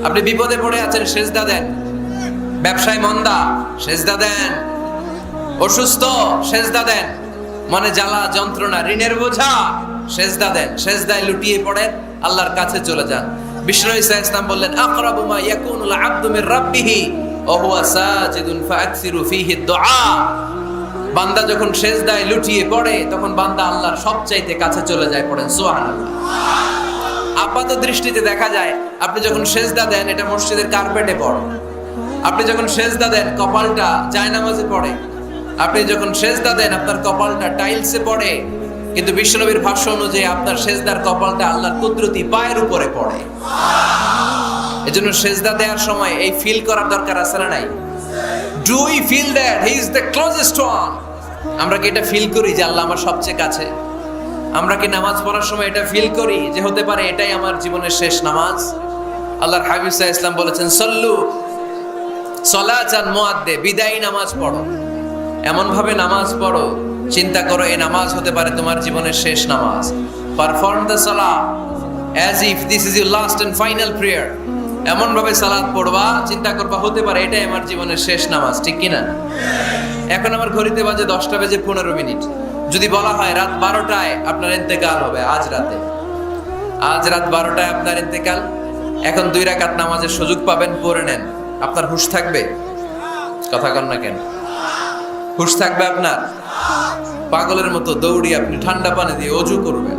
আপনি বিপদে পড়ে আছেন, সেজদা দেন। ব্যবসায় মন্দা, সেজদা দেন। অসুস্থ, সেজদা দেন। মনে জ্বালা যন্ত্রণা, ঋণের বোঝা, সেজদা দেন। সেজদায় লুটিয়ে পড়েন, আল্লাহর কাছে চলে যান। বিষ্ণু ঈসা ইসলাম বললেন আকরাবু মা ইয়াকুনুল আবদু মির রাব্বিহি ওয়া হুয়া সাজিদুন ফাআকসিরু ফীহি দুআ। বান্দা যখন সেজদায় লুটিয়ে পড়ে তখন বান্দা আল্লাহর সবচাইতে কাছে চলে যায়। পড়েন সুবহানাল্লাহ। আপাত দৃষ্টিতে দেখা যায় আপনি যখন সেজদা দেন এটা মসজিদের কার্পেটে পড়ে, আপনি যখন সেজদা দেন কপালটা জায়নামাজে পড়ে, আপনি যখন সেজদা দেন আপনার কপালটা টাইলসে পড়ে। কিন্তু বিশ্বনবীর ভাষ্য অনুযায়ী আপনার সেজদার কপালটা আল্লাহর কুদরতি পায়ের উপরে পড়ে। এজন্য সেজদা দেওয়ার সময় এই ফিল করার দরকার আছে না নাই? Do we feel that he is the closest one? আমরা কি এটা ফিল করি যে আল্লাহ আমার সবচেয়ে কাছে? আমরা কি নামাজ পড়ার সময় এটা ফিল করি যে হতে পারে এটাই আমার জীবনের শেষ নামাজ? আল্লাহর হাবিব সাল্লাল্লাহু আলাইহি ওয়াসাল্লাম বলেছেন সল্লু সলাতান মুআদ্দে, বিদায়ী নামাজ পড়ো, এমন ভাবে নামাজ পড়ো চিন্তা করো এই নামাজ হতে পারে তোমার জীবনের শেষ নামাজ। পারফর্ম দ্য সালাহ as if this is your last and final prayer. এমন ভাবে সালাত পড়বা, চিন্তা করবা হতে পারে এটাই আমার জীবনের শেষ নামাজ। ঠিক কি না? এখন আমার ঘড়িতে বাজে 10:15। যদি বলা হয় রাত 12টায় আপনার ইন্তেকাল হবে, আজ রাত 12টায় আপনার ইন্তেকাল, এখন 2 রাকাত নামাজের সুযোগ পাবেন, পড়ে নেন, আপনার হুঁশ থাকবে? কথা কন না কেন? হুঁশ থাকবে আপনার? পাগলের মতো দৌড়ি আপনি ঠান্ডা পানি দিয়ে অজু করবেন,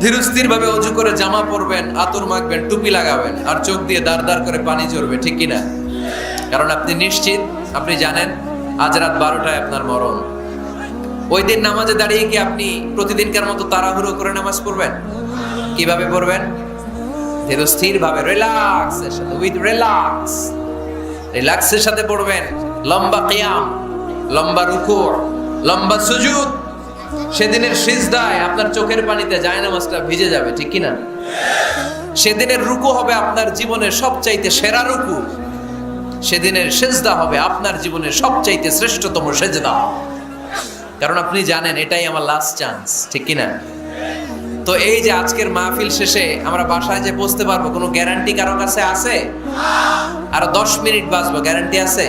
ধীরস্থির ভাবে অজু করে জামা পরবেন, আতর মাখবেন, টুপি লাগাবেন, আর চোখ দিয়ে দাঁড় দাঁড় করে পানি ঝরবে। ঠিক কিনা? কারণ আপনি নিশ্চিত, আপনি জানেন আজ রাত 12টায় আপনার মরণ। ওই দিন নামাজে দাঁড়িয়ে কি আপনি প্রতিদিনকার মতো তাড়াহুড়ো করে নামাজ পড়বেন? কিভাবে পড়বেন? ধীরস্থির ভাবে, রিল্যাক্সের সাথে, উইথ রিল্যাক্সের সাথে পড়বেন। লম্বা কিয়াম, লম্বা রুকু, লম্বা সুজুদ। সেদিনের সিজদায় আপনার চোখের পানিতে জায়নামাজটা ভিজে যাবে। ঠিক কি না? সেদিনের রুকু হবে আপনার জীবনের সবচাইতে সেরা রুকু। সেদিনের সিজদা হবে আপনার জীবনের সবচাইতে শ্রেষ্ঠতম সিজদা। কারণ আপনি জানেন এটাই আমার লাস্ট চান্স। ঠিক কি না? তো এই যে আজকের মাহফিল শেষে আমরা বাসায় যে পৌঁছতে পারবো কোনো গ্যারান্টি কারো কাছে আছে? আর 10 মিনিট বাঁচবো, গ্যারান্টি আছে?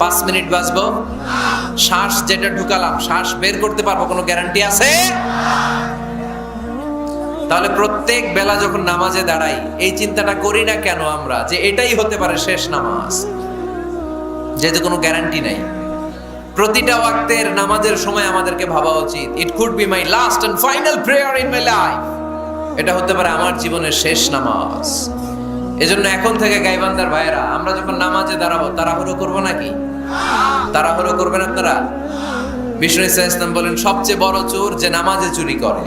5 মিনিট বাঁচবো, শ্বাস যেটা ঢুকালাম শ্বাস বের করতে পারবো, কোনো গ্যারান্টি আছে? তাহলে প্রত্যেক বেলা যখন নামাজে দাঁড়াই এই চিন্তাটা করি না কেন আমরা যে এটাই হতে পারে শেষ নামাজ, যেহেতু কোনো গ্যারান্টি নাই। প্রতিটা ওয়াক্তের নামাজের সময় আমাদেরকে ভাবা উচিত it could be my last and final prayer in my life. এটা হতে পারে আমার জীবনের শেষ নামাজ। এজন্য এখন থেকে গাইবান্দার ভাইয়েরা আমরা যখন নামাজে দাঁড়াবো তাড়াহুড়ো করবো নাকি? তাড়াহুড়ো করবেন আপনারা? বিষ্ণু ইসা ইসলাম বলেন সবচেয়ে বড় চোর যে নামাজে চুরি করে।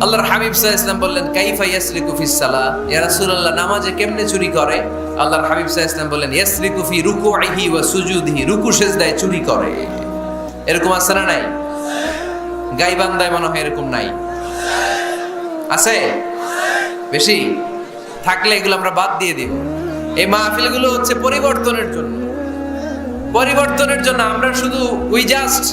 আল্লাহর হাবিব সাল্লাল্লাহু আলাইহি ওয়াসাল্লাম বললেন কাইফা ইয়াসরিকু ফিস সালাহ, ইয়া রাসূলুল্লাহ নামাজে কেমনে চুরি করে? আল্লাহর হাবিব সাল্লাল্লাহু আলাইহি ওয়াসাল্লাম বললেন ইয়াসরিকু ফি রুকুইহি ওয়া সুজুদিহি, রুকু সিজদায় চুরি করে। এরকম আছে না নাই? গাইবান্দায় মনে হয় এরকম নাই, আছে বেশি? থাকলে এগুলো আমরা বাদ দিয়ে দিব। এই মাহফিলগুলো হচ্ছে পরিবর্তনের জন্য, পরিবর্তনের জন্য। আমরা শুধু we just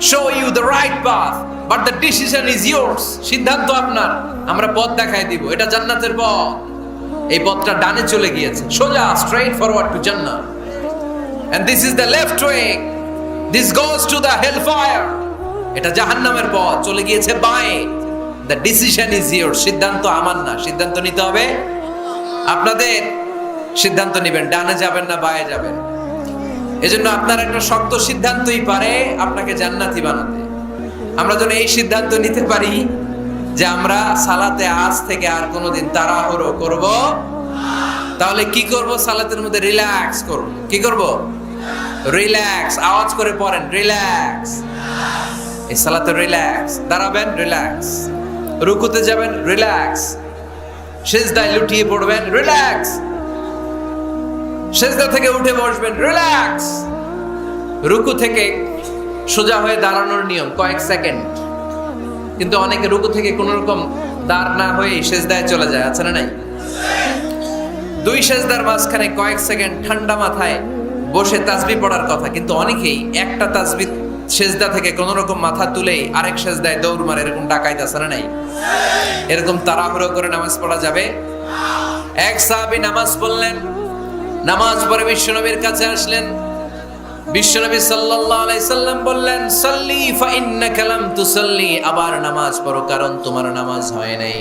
show you the right path but the decision is yours. সিদ্ধান্ত আপনার, আমরা পথ দেখাই দিব। এটা জান্নাতের পথ, এই পথটা ডানে চলে গিয়েছে, সোজা স্ট্রেইট ফরওয়ার্ড টু জান্নাত, and this is the left way, this goes to the hell fire. এটা জাহান্নামের পথ, চলে গিয়েছে বাঁয়ে। দ্য ডিসিশন ইজ ইয়োর্স, সিদ্ধান্ত আমার না, সিদ্ধান্ত নিতে হবে আপনাদের। সিদ্ধান্ত নেবেন, ডানে যাবেন না বাঁয়ে যাবেন। এজন্য আপনার একটা শক্ত সিদ্ধান্তই পারে আপনাকে জান্নাতি বানাতে। আমরা যেন এই সিদ্ধান্ত নিতে পারি যে আমরা সালাতে আজ থেকে আর কোনোদিন তাড়াহুড়ো করব। তাহলে কি করব? সালাতের মধ্যে রিল্যাক্স করব। কি করব? রিল্যাক্স। আওয়াজ করে পড়েন, রিল্যাক্স। এই সালাতে রিল্যাক্স। দাঁড়াবেন, রিল্যাক্স। রুকুতে যাবেন, রিল্যাক্স। সিজদায় লুটিয়ে পড়বেন, রিল্যাক্স। সিজদা থেকে উঠে বসবেন, রিল্যাক্স। রুকু থেকে সোজা হয়ে দাঁড়ানোর নিয়ম কয়েক সেকেন্ড, কিন্তু অনেকে রুকু থেকে কোন রকম দাঁড় না হয়ে সিজদায় চলে যায়, আছে না নাই? দুই সিজদার মাঝখানে কয়েক সেকেন্ড ঠান্ডা মাথায় বসে তাসবিহ পড়ার কথা, কিন্তু অনেকেই একটা তাসবিহ সিজদা থেকে কোন রকম মাথা তুলেই আরেক সিজদায় দৌড় মারে। এরকম ডাকাইত আছে না নাই? এরকম তাড়াহুড়ো করে নামাজ পড়া যাবে? এক সাহাবী নামাজ পড়লেন, নামাজ পড়ে বিশ্বনবীর কাছে আসলেন। বিশ্বনবী সাল্লাল্লাহু আলাইহি সাল্লাম বললেন সাল্লি ফা ইন্নাকা লাম তুসাল্লি, আবার নামাজ পড়ো কারণ তোমার নামাজ হয় নাই।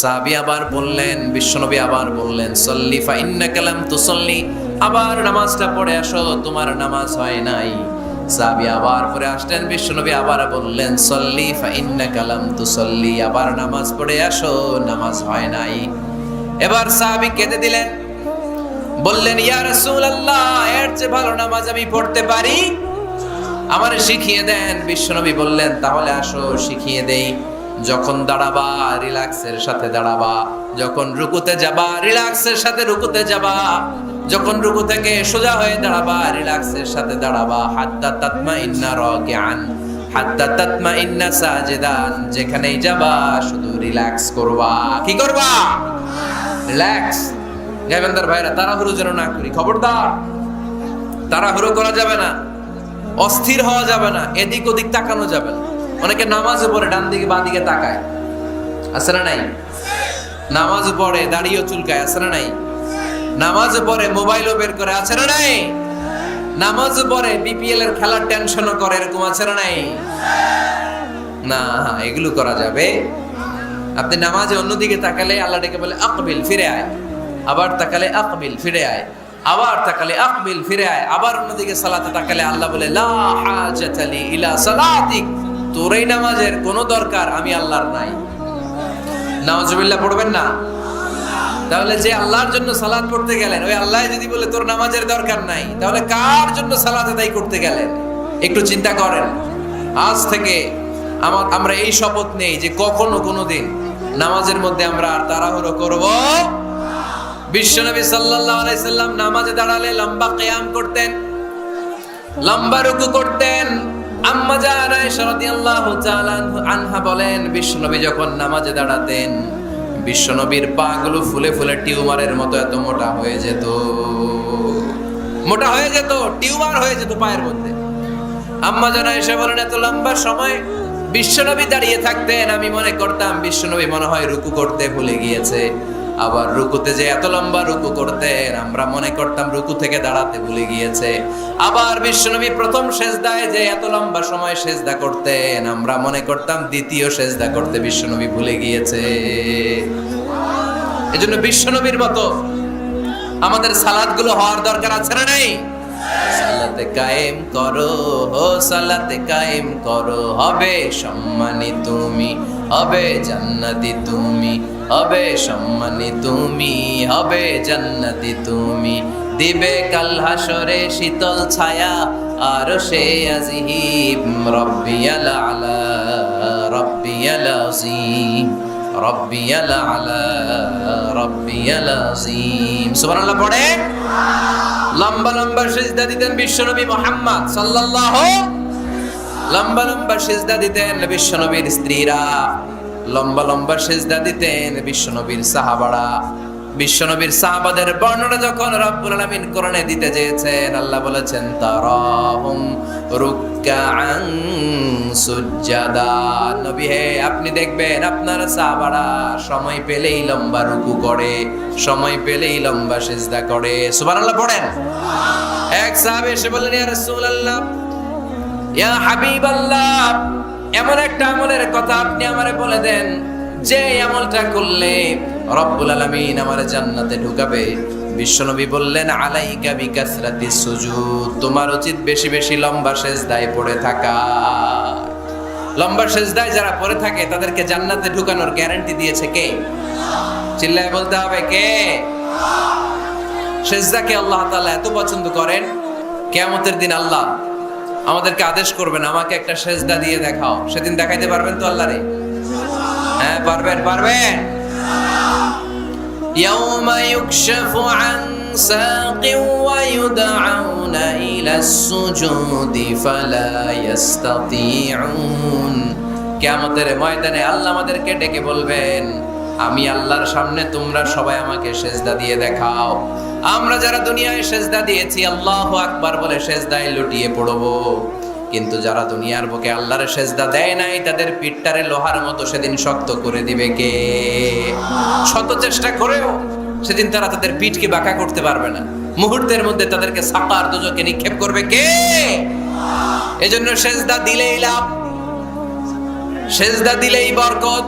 সাহাবী আবার বললেন, বিশ্বনবী আবার বললেন সাল্লি ফা ইন্নাকা লাম তুসাল্লি, আবার নামাজটা পড়ে আসো তোমার নামাজ হয় নাই। সাহাবী আবার পড়ে আসলেন, বিশ্বনবী আবার বললেন সাল্লি ফা ইন্নাকা লাম তুসাল্লি, আবার নামাজ পড়ে আসো নামাজ হয় নাই। এবার সাহাবী কেঁদে দিলেন, বললেন ইয়া রাসূলুল্লাহ এর চেয়ে ভালো নামাজ আমি পড়তে পারি, আমারে শিখিয়ে দেন। বিশ্বনবী বললেন তাহলে আসো শিখিয়ে দেই। যখন দাঁড়াবা রিল্যাক্সের সাথে দাঁড়াবা, যখন রুকুতে যাবা রিল্যাক্সের সাথে রুকুতে যাবা, যখন রুকু থেকে সোজা হয়ে দাঁড়াবা রিল্যাক্সের সাথে দাঁড়াবা। হাত্তা তাতমাইন্না রাকিআন হাত্তা তাতমাইন্না সাজিদান, যেখানেই যাবা শুধু রিল্যাক্স করবা। কি করবা? রিল্যাক্স। গাইবান্দার ভাইরা তাড়াহুড়ো যেন না করি, খবরদার। তাড়াহুড়ো করা যাবে না, অস্থির হওয়া যাবে না, এদিক ওদিক তাকানো যাবে না। অনেকে নামাজে পড়ে ডান দিকে বাঁ দিকে তাকায়, আছে না নাই? নামাজ পড়ে দাড়িও চুলকায়, আছে না নাই? নামাজ পড়ে মোবাইলও বের করে, আছে না নাই? নামাজ পড়ে বিপিএল এর খেলার টেনশনও করে, এরকম আছে না নাই? না, এগুলো করা যাবে? আপনি নামাজে অন্যদিকে তাকালে আল্লাহ ডেকে বলে আকবিল, ফিরে আয়। আবার তাকালে আকবিল, ফিরে আয়। আবার তাকালে আকবিল, ফিরে আয়। আবার অন্যদিকে সালাতে তাকালে আল্লাহ বলে লা হাজাতা লি ইলা সালাতিক, তোর এই নামাজের কোনো দরকার আমি আল্লাহর নাই। নাউজুবিল্লাহ পড়বেন না? তাহলে যে আল্লাহর জন্য সালাত পড়তে গেলেন, ওই আল্লাহ যদি বলে তোর নামাজের দরকার নাই, তাহলে কার জন্য সালাত আদায় করতে গেলেন? একটু চিন্তা করেন। আজ থেকে আমরা এই শপথ নেই যে কখনো কোনোদিন নামাজের মধ্যে আমরা আর তাড়াহুড়ো করব। বিশ্বনবী সাল্লাল্লাহু আলাইহি সাল্লাম নামাজে দাঁড়ালে লম্বা কিয়াম করতেন, লম্বা রুকু করতেন। আম্মা জান আয়েশা রাদিয়াল্লাহু তাআলা আনহা বলেন, বিশ্বনবী যখন নামাজে দাঁড়াতেন বিশ্বনবীর পাগুলো ফুলে ফুলে টিউমারের মতো এত মোটা হয়ে যেত, মোটা হয়ে যেত, টিউমার হয়ে যেত পায়ের মধ্যে। আম্মা জান আয়েশা বলেন এত লম্বা সময় বিশ্বনবী দাঁড়িয়ে থাকতেন, আমি মনে করতাম বিশ্বনবী মনে হয় রুকু করতে ভুলে গিয়েছে। আবার রুকুতে যে এত লম্বা রুকু করতেন, আমরা মনে করতাম রুকু থেকে দাঁড়াতে ভুলে গিয়েছে। আবার বিশ্বনবী প্রথম সেজদায় যে এত লম্বা সময় সেজদা করতেন, আমরা মনে করতাম দ্বিতীয় সেজদা করতে বিশ্বনবী ভুলে গিয়েছে। এজন্য বিশ্বনবীর মতো আমাদের সালাতগুলো হওয়ার দরকার আছে না নাই? সালাতে কায়েম করো, ও সালাতে কায়েম করো, হবে সম্মানী তুমি, হবে জান্নাতি তুমি, হবে সম্মানী তুমি, হবে জান্নাতি তুমি। দিবে কাল হাসরে শীতল ছায়া আরশে আজিম, রব্বিয়াল আলা রব্বিয়াল আযীম। রব্বিয়াল আলা রব্বিয়াল আযীম। সুবহানাল্লাহ পড়ে লম্বা লম্বা সিজদা দিতেন বিশ্বনবী মুহাম্মদ সাল্লাল্লাহু, লম্বা লম্বা সিজদা দিতেন বিশ্বনবীর স্ত্রীরা, লম্বা লম্বা সিজদা দিতেন বিশ্বনবীর সাহাবারা। বিশ্বনবীর সাহাবাদের বর্ণনা যখন রব্বুল আলামিন কোরআনে দিতে চেয়েছেন, আল্লাহ বলেছেন তারাহুম রুকআন সুজদা। নবী হে, আপনি দেখবেন আপনার সাহাবারা সময় পেলেই লম্বা রুকু করে, সময় পেলেই লম্বা সিজদা করে। সুবহানাল্লাহ পড়েন। এক সাহাবী এসে বললেন, ইয়া রাসূলুল্লাহ, ইয়া হাবিবাল্লাহ, এমন একটা আমলের কথা আপনি আমারে বলে দেন যে আমলটা করলে রব্বুল আলামিন আমারে জান্নাতে ঢুকাবে। বিশ্বনবী বললেন, আলাইকা বিকাসরাতিস সুজুদ, তোমার উচিত বেশি বেশি লম্বা সিজদায় পড়ে থাকা। লম্বা সিজদায় যারা পড়ে থাকে তাদেরকে জান্নাতে ঢুকানোর গ্যারান্টি দিয়েছে কে? চিল্লায় বলতে হবে কে? সিজদাকে আল্লাহ তাআলা এত পছন্দ করেন, কিয়ামতের দিন আল্লাহ আমাদেরকে আদেশ করবেন, আমাকে একটা সিজদা দিয়ে দেখাও। সেদিন দেখাইতে পারবেন তো আল্লাহরে? হ্যাঁ পারবেন, পারবেন। ইয়াউমা ইউকশাফু আন সাকিন ওয়া ইউদআউনা ইলাস সুজুদি ফালা ইস্তাতিউন। কিয়ামতের ময়দানে আল্লাহ আমাদেরকে ডেকে বলবেন, আমি আল্লাহর সামনে তোমরা সবাই আমাকে সিজদা দিয়ে দেখাও। আমরা যারা দুনিয়ায় সিজদা দিয়েছি আল্লাহু আকবার বলে সিজদায় লুটিয়ে পড়বো, কিন্তু যারা দুনিয়ার বুকে আল্লাহর সিজদা দেয় নাই তাদের পিঠটারে লোহার মতো সেদিন শক্ত করে দিবে কে? শত চেষ্টা করেও সেদিন তারা তাদের পিঠকে বাঁকা করতে পারবে না। মুহূর্তের মধ্যে তাদেরকে সাকার দোজখে নিক্ষেপ করবে কে? এজন্য সিজদা দিলেই লাভ, সিজদা দিলেই বরকত,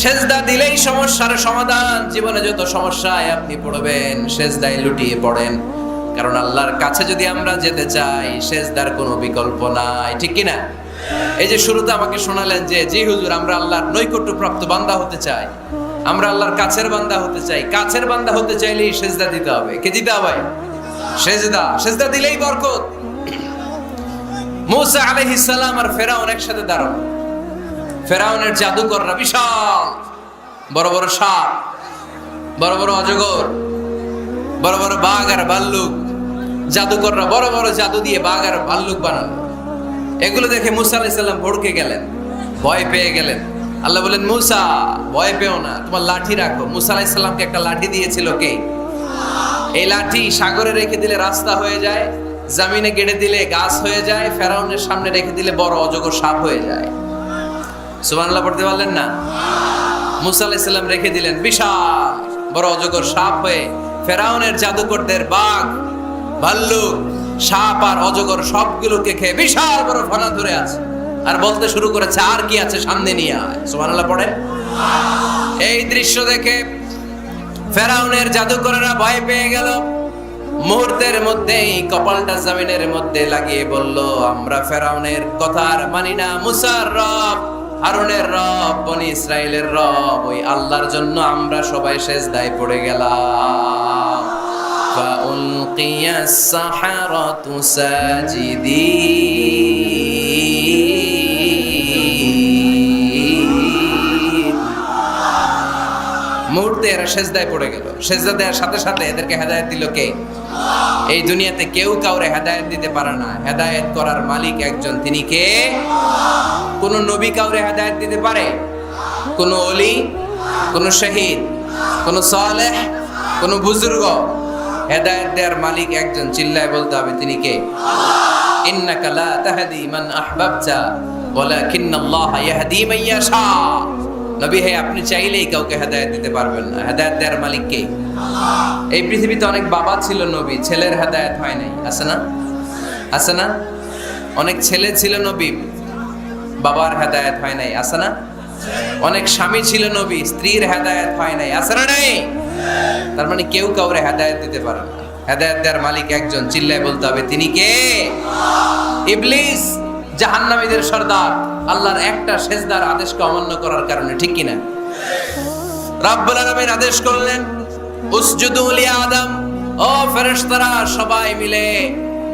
সিজদা দিলেই সমস্যার সমাধান। জীবনে যত সমস্যায় আপনি পড়বেন সিজদায় লুটিয়ে পড়েন, কারণ আল্লাহর কাছে যদি আমরা যেতে চাই সিজদার কোনো বিকল্প নাই, ঠিক কি না? এই যে শুরুতে আমাকে শোনালেন যে জি হুজুর, আমরা আল্লাহর নৈকট্যপ্রাপ্ত বান্দা হতে চাই, আমরা আল্লাহর কাছের বান্দা হতে চাই। কাছের বান্দা হতে চাইলেই সিজদা দিতে হবে। কে দিতে হবে? সিজদা। সিজদা দিলেই বরকত। মুসা আলাইহিস সালাম আর ফেরাউন একসাথে দাঁড়ানো। ফেরাউনের জাদুকররা বিশাল বড় বড় সাপ, বড় বড় অজগর, বড় বড় বাঘ আর ভাল্লুক। জাদুকররা বড় বড় জাদু দিয়ে বাঘ আর ভাল্লুক বানানো। এগুলো দেখে মুসা আলাইহিস সালাম ভড়কে গেলেন, ভয় পেয়ে গেলেন। আল্লাহ বলেন, মুসা ভয় পেও না, তোমার লাঠি রাখো। মুসা আলাইহিস সালামকে একটা লাঠি দিয়েছিল কে? এই লাঠি সাগরে রেখে দিলে রাস্তা হয়ে যায়, জমিনে গেড়ে দিলে গাছ হয়ে যায়, ফেরাউনের সামনে রেখে দিলে বড় অজগর সাপ হয়ে যায়। সুবহানাল্লাহ পড়তে পারলেন না? মুসা আলাইহিস সালাম রেখে দিলেন বিশাল বড় অজগর সাপ হয়ে। ফেরাউনের জাদুকরদের বাঘ, ভাল্লুক, সাপ আর অজগর সবগুলোকে খেয়ে বিশাল বড় ফনা ধরে আছে, আর বলতে শুরু করেছে, আর কি আছে সামনে নিয়ে আয়। সুবহানাল্লাহ পড়ে। এই দৃশ্য দেখে ফেরাউনের জাদুকরেরা ভয় পেয়ে গেল। মুহূর্তের মধ্যেই কপালটা জমিনের মধ্যে লাগিয়ে বলল, আমরা ফেরাউনের কথা আর মানি না। মুসার রব, হারুনের রব, বনি ইসরাইলের রব, ওই আল্লাহর জন্য আমরা সবাই সিজদায় পড়ে গেলাম। ফাউলকিয়াস সাহারাতু সাজিদিন। মুহূর্তে এরা সিজদায় পড়ে গেল। সিজদা দেওয়ার সাথে সাথে এদেরকে হেদায়েত দিল কে? এই দুনিয়াতে কেউ কাউরে হেদায়েত দিতে পারে না, হেদায়েত করার মালিক একজন, তিনি কে? কোন নবী কাউরে হেদায়েত দিতে পারে? কোন ওলি, কোন শহীদ, কোন সালেহ, কোন বুজুর্গ? হেদায়েত দেওয়ার মালিক একজন, চিল্লায় বলতে হবে তিনি কে? ইন্নাকা লা তাহদি মান আহবাবতা ওয়ালাকিন্নাল্লাহা ইয়াহদি মান ইয়াশা। নবী হে, আপনি চাইলেই কাউকে হেদায়েত দিতে পারবেন না, হেদায়েত দেওয়ার মালিক কে? এই পৃথিবীতে অনেক বাবা ছিল নবী, ছেলের হেদায়েত হয় নাই, আছে না? আছে না? অনেক ছেলে ছিল নবী, বাবার হেদায়েত হয় নাই, আছে না? অনেক স্বামী ছিল নবী, স্ত্রীর হেদায়েত হয় নাই, আছে না? নাই। তার মানে কেউ কাউরে হেদায়েত দিতে পারে না, হেদায়েত দেওয়ার মালিক একজন, চিল্লায় বলতে হবে তিনি কে? ইবলিস জাহান্নামীদের সর্দার, আল্লাহর একটা সিজদার আদেশকে অমান্য করার কারণে, ঠিক কিনা? রব্বুল আলামিন আদেশ করলেন, উসজুদু লি আদম, ও ফেরেশতারা সবাই মিলে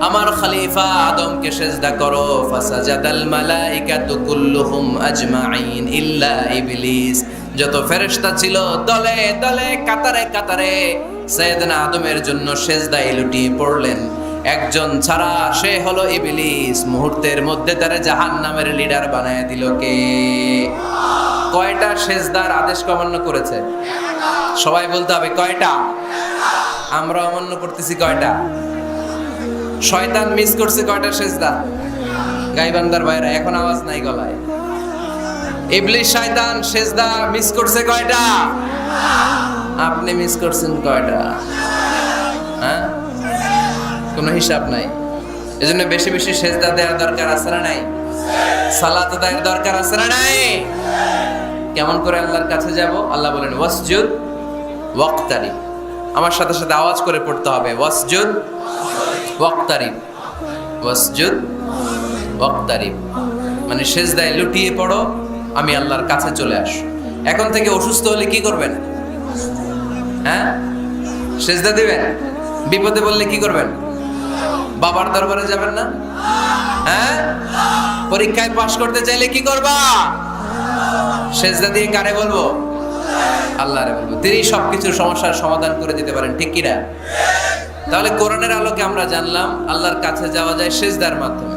আমার খলিফা আদমকে সিজদা করো। ফাসাজাদাল মালাইকাতু কুল্লুহুম আজমাইন ইল্লা ইবলিস। যত ফেরেশতা ছিল দলে দলে কাতারে কাতারে সাইয়েদনা আদমের জন্য সেজদায় লুটিয়ে পড়লেন। একজন ছাড়া, সে হলো ইবলিস। মুহূর্তের মধ্যে তারা জাহান্নামের লিডার বানায় দিল কে? কয়টা সেজদার আদেশ অমান্য করেছে? সবাই বলতে হবে কয়টা? আমরা অমান্য করতেছি কয়টা? শয়তান মিস করছে কয়টা সেজদা? গাইবান্দার ভাইরা এখন আওয়াজ নাই গলায়। ইবলিস শয়তান সেজদা মিস করছে কয়টা? আপনি মিস করছেন কয়টা? হ্যাঁ, কোনো হিসাব নাই। এজন্য বেশি বেশি সেজদা দেওয়ার দরকার আছে না নাই? সালাত দেওয়ার দরকার আছে না নাই? কেমন করে আল্লাহর কাছে যাব? আল্লাহ বলেন ওয়াসজুদ ওয়াক্তারিব। আমার সাথে সাথে আওয়াজ করে পড়তে হবে ওয়াসজুদ ওয়াক্তারিব, ওয়াসজুদ ওয়াক্তারিব। মানে সেজদায় লুটিয়ে পড়ো, আমি আল্লাহর কাছে চলে আসো। এখন থেকে অসুস্থ হলে কি করবেন? হ্যাঁ, সেজদা দিবেন। বিপদে বললে কি করবেন? বাবার দরবারে যাবেন না? হ্যাঁ, পরীক্ষায় পাশ করতে চাইলে কি করবা? সেজদা দিয়ে কারে বলবো? আল্লাহরে বলবো। তিনি সবকিছুর সমস্যার সমাধান করে দিতে পারেন, ঠিক কি না? তাহলে কোরআনের আলোকে আমরা জানলাম আল্লাহর কাছে যাওয়া যায় সেজদার মাধ্যমে।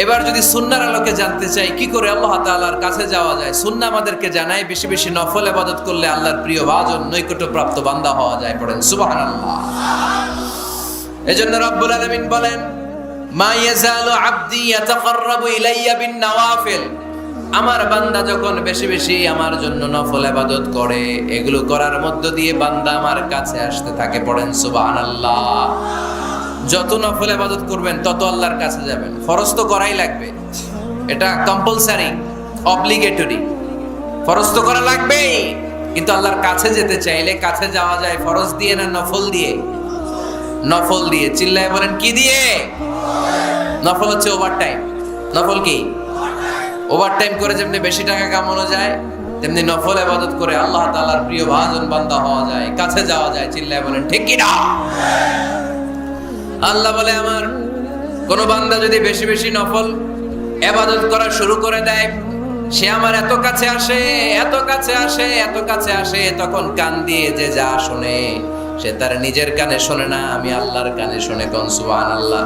এবার যদি সুন্নাহর আলোকে জানতে চাই কি করে আল্লাহ তাআলার কাছে যাওয়া যায়, সুন্নাহ আমাদেরকে জানায় বেশি বেশি নফল ইবাদত করলে আল্লাহর প্রিয় ভাজন নৈকট্যপ্রাপ্ত বান্দা হওয়া যায়। পড়েন সুবহানাল্লাহ। এজন্য রব্বুল আলামিন বলেন মা ইয়াজালু আবদি ইয়াতাকাররাবু ইলাইয়া বিন নওয়াফিল। আমার বান্দা যখন বেশি বেশি আমার জন্য নফল ইবাদত করে, এগুলো করার মধ্য দিয়ে বান্দা আমার কাছে আসতে থাকে। পড়েন সুবহানাল্লাহ। যত নফল ইবাদত করবেন তত আল্লাহর কাছে যাবেন। ফরজ তো করাই লাগবে, এটা কম্পালসারি, অব্লিগেটরি। ফরজ তো করা লাগবেই, কিন্তু আল্লাহর কাছে যেতে চাইলে কাছে যাওয়া যায় ফরজ দিয়ে না নফল দিয়ে? নফল দিয়ে। চিল্লায় বলেন কি দিয়ে? নফল হচ্ছে ওভারটাইম। নফল কি? ওভারটাইম করে যেমনি বেশি টাকা কামানো যায়, তেমনি নফল ইবাদত করে আল্লাহ তাআলার প্রিয় ভাজন বান্দা হওয়া যায়, কাছে যাওয়া যায়। চিল্লায় বলেন ঠিক কি না? আল্লাহ বলে আমার কোন বান্দা যদি বেশি বেশি নফল ইবাদত করা শুরু করে দেয়, সে আমার এত কাছে আসে, এত কাছে আসে, এত কাছে আসে, তখন কান দিয়ে যে যা শুনে সে তার নিজের কানে শোনে না, আমি আল্লাহর কানে শুনে। কোন সুবহানাল্লাহ।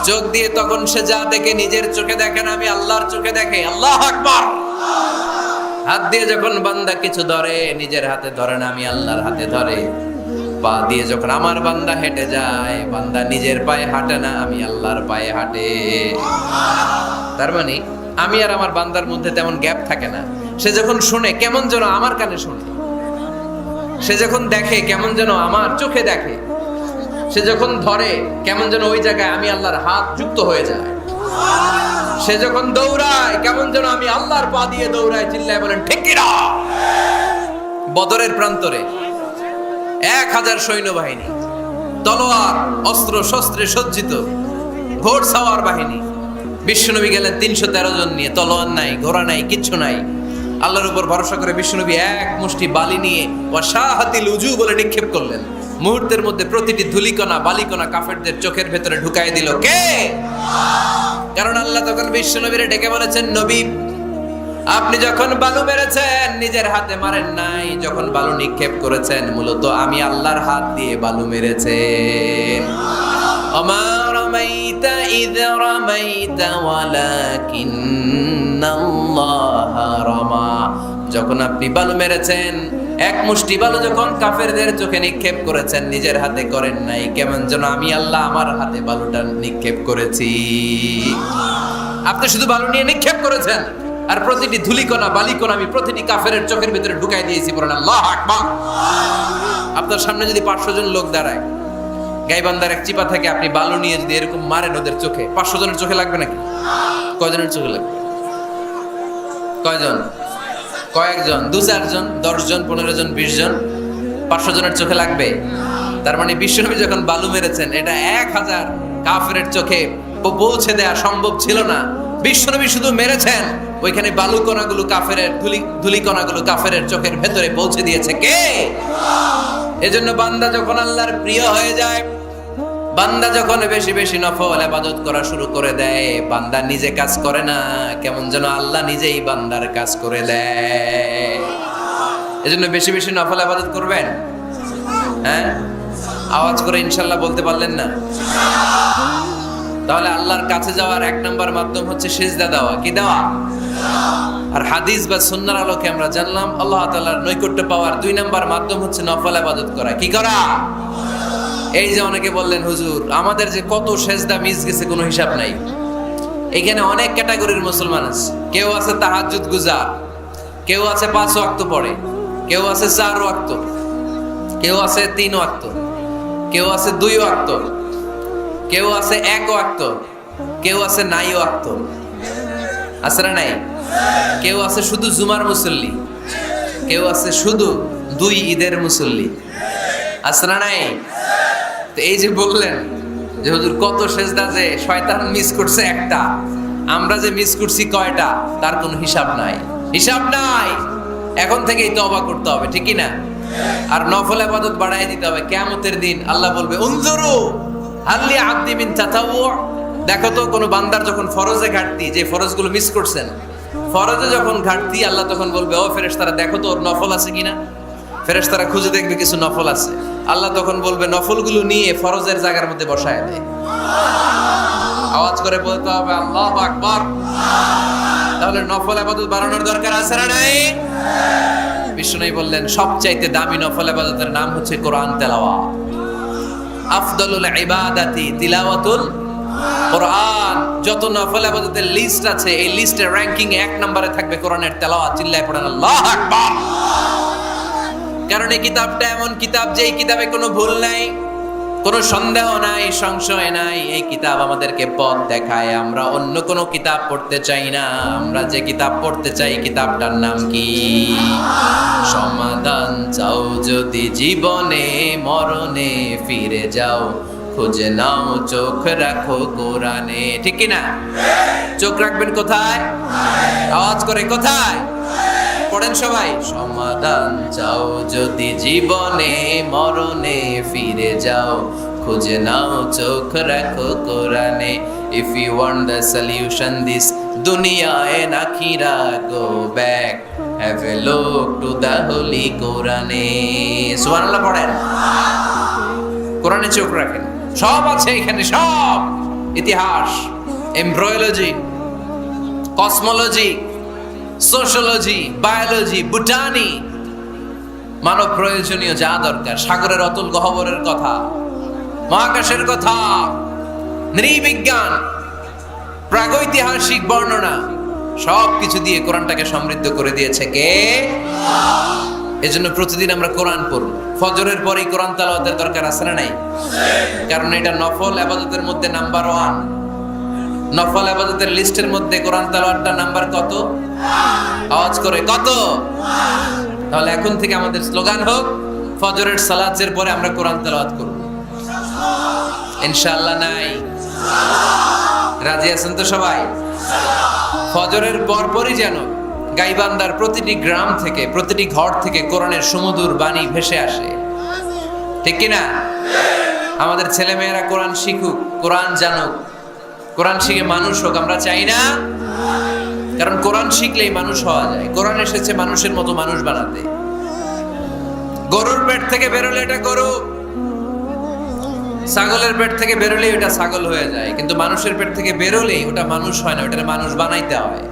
চোখ দিয়ে তখন সে যা দেখে নিজের চোখে দেখে না, আমি আল্লাহর চোখে দেখে। আল্লাহু আকবার। হাত দিয়ে যখন বান্দা কিছু ধরে নিজের হাতে ধরে না, আমি আল্লাহর হাতে ধরে। পা দিয়ে যখন আমার বান্দা হেঁটে যায়, বান্দা নিজের পায়ে হাঁটে না, আমি আল্লাহর পায়ে হাঁটে। তার মানে আমি আর আমার বান্দার মধ্যে তেমন গ্যাপ থাকে না। সে যখন শুনে কেমন যেন আমার কানে শুনে, সে যখন দেখে কেমন যেন আমার চোখে দেখে, সে যখন ধরে কেমন যেন ওই জায়গায় আমি আল্লাহর হাত যুক্ত হয়ে যায়, সে যখন দৌড়ায় কেমন যেন আমি আল্লাহর পা দিয়ে দৌড়াই। চিল্লায় বলেন ঠিক কি না? বদরের প্রান্তরে 1000 সৈন্যবাহিনী, তলোয়ার অস্ত্র শস্ত্রে সজ্জিত, ঘোড় সাওয়ার বাহিনী। বিশ্বনবী গেলেন 313 জন নিয়ে, তলোয়ার নাই, ঘোড়া নাই, কিচ্ছু নাই। আল্লাহর উপর ভরসা করে বিশ্বনবী এক মুষ্টি বালি নিয়ে ওয়াশাহাতিল উজু বলে নিক্ষেপ করলেন। মুহূর্তের মধ্যে প্রতিটি ধুলিকণা বালিকণা কাফেরদের চোখের ভেতরে ঢুকাই দিল কে? কারণ আল্লাহ তখন বিশ্বনবীরে ডেকে বলেছেন, নবী আপনি যখন বালু মেরেছেন নিজের হাতে মারেন নাই, যখন বালু নিক্ষেপ করেছেন মূলত আমি আল্লাহর হাত দিয়ে বালু মেরেছেন। ওমা রামাইতা ইয রামাইতা ওয়ালাকিন্নাল্লাহা রামা। যখন আপনি বালু মেরেছেন, এক মুষ্টি বালু যখন কাফেরদের চোখে নিক্ষেপ করেছেন, নিজের হাতে করেন নাই, কেমন যেন আমি আল্লাহ আমার হাতে বালুটা নিক্ষেপ করেছি। আপনি শুধু বালু নিয়ে নিক্ষেপ করেছেন, আর প্রতিটি ধুলিকণা বালিকণা আমি প্রতিটি কাফেরের চোখের ভিতরে ঢুকাই দিয়েছি। বলেন আল্লাহু আকবার। আপনার সামনে যদি 500 জন লোক দাঁড়ায়, গাইবান্ধার এক চিপা থেকে আপনি বালু নিয়ে যদি এরকম মারেন ওদের চোখে, 500 জনের চোখে লাগবে নাকি? কয়জনের চোখে লাগবে? কয়জন? কয়েকজন, 2-4 জন, 10 জন, 15 জন, 20 জন, 500 জনের চোখে লাগবে? তার মানে বিশ্বনবী যখন বালু মেরেছেন, এটা 1000 কাফেরের চোখে পৌঁছে দেয়া সম্ভব ছিল না। বিশ্বনবী শুধু মেরেছেন, ওইখানে বালু কণাগুলো কাফেরের ধুলি কণাগুলো কাফেরের চোখের ভেতরে পৌঁছে দিয়েছে কে? এজন্য বান্দা যখন আল্লাহর প্রিয় হয়ে যায়, বান্দা যখন বেশি বেশি নফল ইবাদত করা শুরু করে দেয়, বান্দা নিজে কাজ করে না, কেমন যেন আল্লাহ নিজেই বান্দার কাজ করে দেয়। এজন্য বেশি বেশি নফল ইবাদত করবেন। হ্যাঁ, আওয়াজ করে ইনশাল্লাহ বলতে পারলেন না? তাহলে আল্লাহর কাছে যাওয়ার এক নাম্বার মাধ্যম হচ্ছে সিজদা দেওয়া। কি দেওয়া? আর হাদিস বা সুন্নাহর আলোকে আমরা জানলাম আল্লাহ তাআলার নৈকট্য পাওয়ার 2 নাম্বার মাধ্যম হচ্ছে নফল ইবাদত করা। কি করা? এই যে অনেকে বললেন হুজুর আমাদের যে কত সিজদা মিস গেছে কোনো হিসাব নাই। এখানে অনেক ক্যাটাগরির মুসলমান আছে। কেউ আছে তাহাজ্জুদ গুজার, কেউ আছে 5 ওয়াক্ত পড়ে, কেউ আছে 4 ওয়াক্ত, কেউ আছে 3 ওয়াক্ত, কেউ আছে 2 ওয়াক্ত, কেউ আছে 1 ওয়াক্ত, কেউ আছে নাই ওয়াক্ত। আছে না নাই? কেউ আছে শুধু জুমার মুসল্লি, কেউ আছে শুধু 2 ঈদের মুসল্লি। আছে না নাই? তো এই যে বললেন যে হুজুর কত সেজদা যে শয়তান মিস করছে একটা, আমরা যে মিস করছি কয়টা তার কোনো হিসাব নাই। হিসাব নাই। এখন থেকেই তওবা করতে হবে, ঠিক কি না? আর নফল ইবাদত বাড়ায় দিতে হবে। কিয়ামতের দিন আল্লাহ বলবে উনজুরু হাল্লি আবদি মিন তাতাওউ, দেখো তো কোন বান্দার যখন ফরজে ঘাটতি, যে ফরজগুলো মিস করছেন, ফরজে যখন ঘাটতি আল্লাহ তখন বলবে ও ফেরেশতারা দেখো তো ওর নফল আছে কিনা। ফেরেশতারা খুঁজে দেখবে কিছু নফল আছে, আল্লাহ তখন বলবে নফলগুলো নিয়ে ফরজের জায়গার মধ্যে বসায় দেয়। আওয়াজ করে বলতে হবে আল্লাহু আকবার। তাহলে নফল ইবাদত বাড়ানোর দরকার আছে না নাই? বিষ্ণু বললেন সবচাইতে দামি নফল ইবাদতের নাম হচ্ছে কোরআন তেলাওয়াত। আফদলুল ইবাদাতি তিলাওয়াতুল কোরআন। যত নফল ইবাদতের লিস্ট আছে এই লিস্টের র‍্যাঙ্কিং এ 1 নম্বরে থাকবে কোরআনের তেলাওয়াত। চিল্লায় পড়েন আল্লাহু আকবার। কারণ এই কিতাবটা এমন কিতাব যে এই কিতাবে কোনো ভুল নাই, কোনো সন্দেহ নাই, সংশয় নাই। এই কিতাব আমাদেরকে পথ দেখায়। আমরা অন্য কোনো কিতাব পড়তে চাই না। আমরা যে কিতাব পড়তে চাই কিতাবটার নাম কি? সমাধান চাও যদি জীবনে মরণে ফিরে যাও, খুঁজে নাও চোখ রাখো কোরআনে। ঠিক কি না? চোখ রাখবেন কোথায়? আওয়াজ করে কোথায়? পড়েন সবাই। সমাধান চাও যদি জীবনে মরণে ফিরে যাও, খুঁজে নাও চোখ রাখো কোরআনে। If you want the solution this dunya and akhirah, go back, have a look to the holy Quran. সুবহানাল্লাহ পড়েন। কোরআনে চোখ রাখেন, সব আছে এখানে, সব। ইতিহাস, embryology, cosmology, sociology, biology, botany, মানব প্রয়োজনীয় যা দরকার, সাগরের অতল গহ্বরের কথা, মহাকাশের কথা, নৃবিজ্ঞান, প্রাগৈতিহাসিক বর্ণনা, সবকিছু দিয়ে কোরআনটাকে সমৃদ্ধ করে দিয়েছে কে? এজন্য প্রতিদিন আমরা কোরআন পড়ব। ফজরের পরেই কোরআন তেলাওয়াতের দরকার আছে না নাই? কারণ এটা নফল ইবাদতের মধ্যে নাম্বার 1। নফল ইবাদতের লিস্টের মধ্যে কোরআন তেলাওয়াতটা নাম্বার কত? আওয়াজ করে কত? তাহলে এখন থেকে আমাদের স্লোগান হোক ফজরের সালাতের পরে আমরা কোরআন তেলাওয়াত করব ইনশাআল্লাহ। নাই? রাজি আছেন তো সবাই? ফজরের পরপরই যেন গাইবান্দার প্রতিটি গ্রাম থেকে, প্রতিটি ঘর থেকে কোরআনের সুমধুর বাণী ভেসে আসে। ঠিক কি না? আমাদের ছেলে মেয়েরা কোরআন শিখুক, কোরআন জানুক, কোরআন শিখে মানুষ হোক। আমরা চাই না? কারণ কোরআন শিখলেই মানুষ হওয়া যায়। কোরআন এসেছে মানুষের মতো মানুষ বানাতে। গরুর পেট থেকে বেরোলে এটা গরু, ছাগলের পেট থেকে বেরোলেই ওটা ছাগল হয়ে যায়, কিন্তু মানুষের পেট থেকে বেরোলেই ওটা মানুষ হয় না, ওটা মানুষ বানাইতে হয়।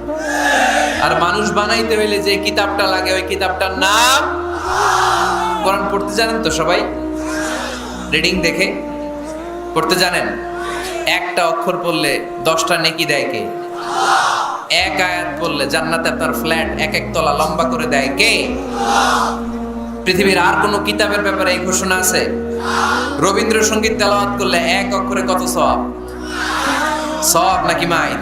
আর মানুষ বানাইতে হইলে যে কিতাবটা লাগে ওই কিতাবটার নাম কোরআন। পড়তে জানেন তো সবাই? রিডিং দেখে পড়তে জানেন? একটা অক্ষর পড়লে 10টা নেকি দেয় কে? এক আয়াত পড়লে জান্নাতে আপনার ফ্ল্যাট 1-1 তলা লম্বা করে দেয় কে? পৃথিবীর আর কোন কিতাবের ব্যাপারে এই ঘোষণা আছে? রবীন্দ্রসঙ্গীত তেলাওয়াত করলে 1 অক্ষরে কত সওয়াব? সওয়াব নাকি মাইর?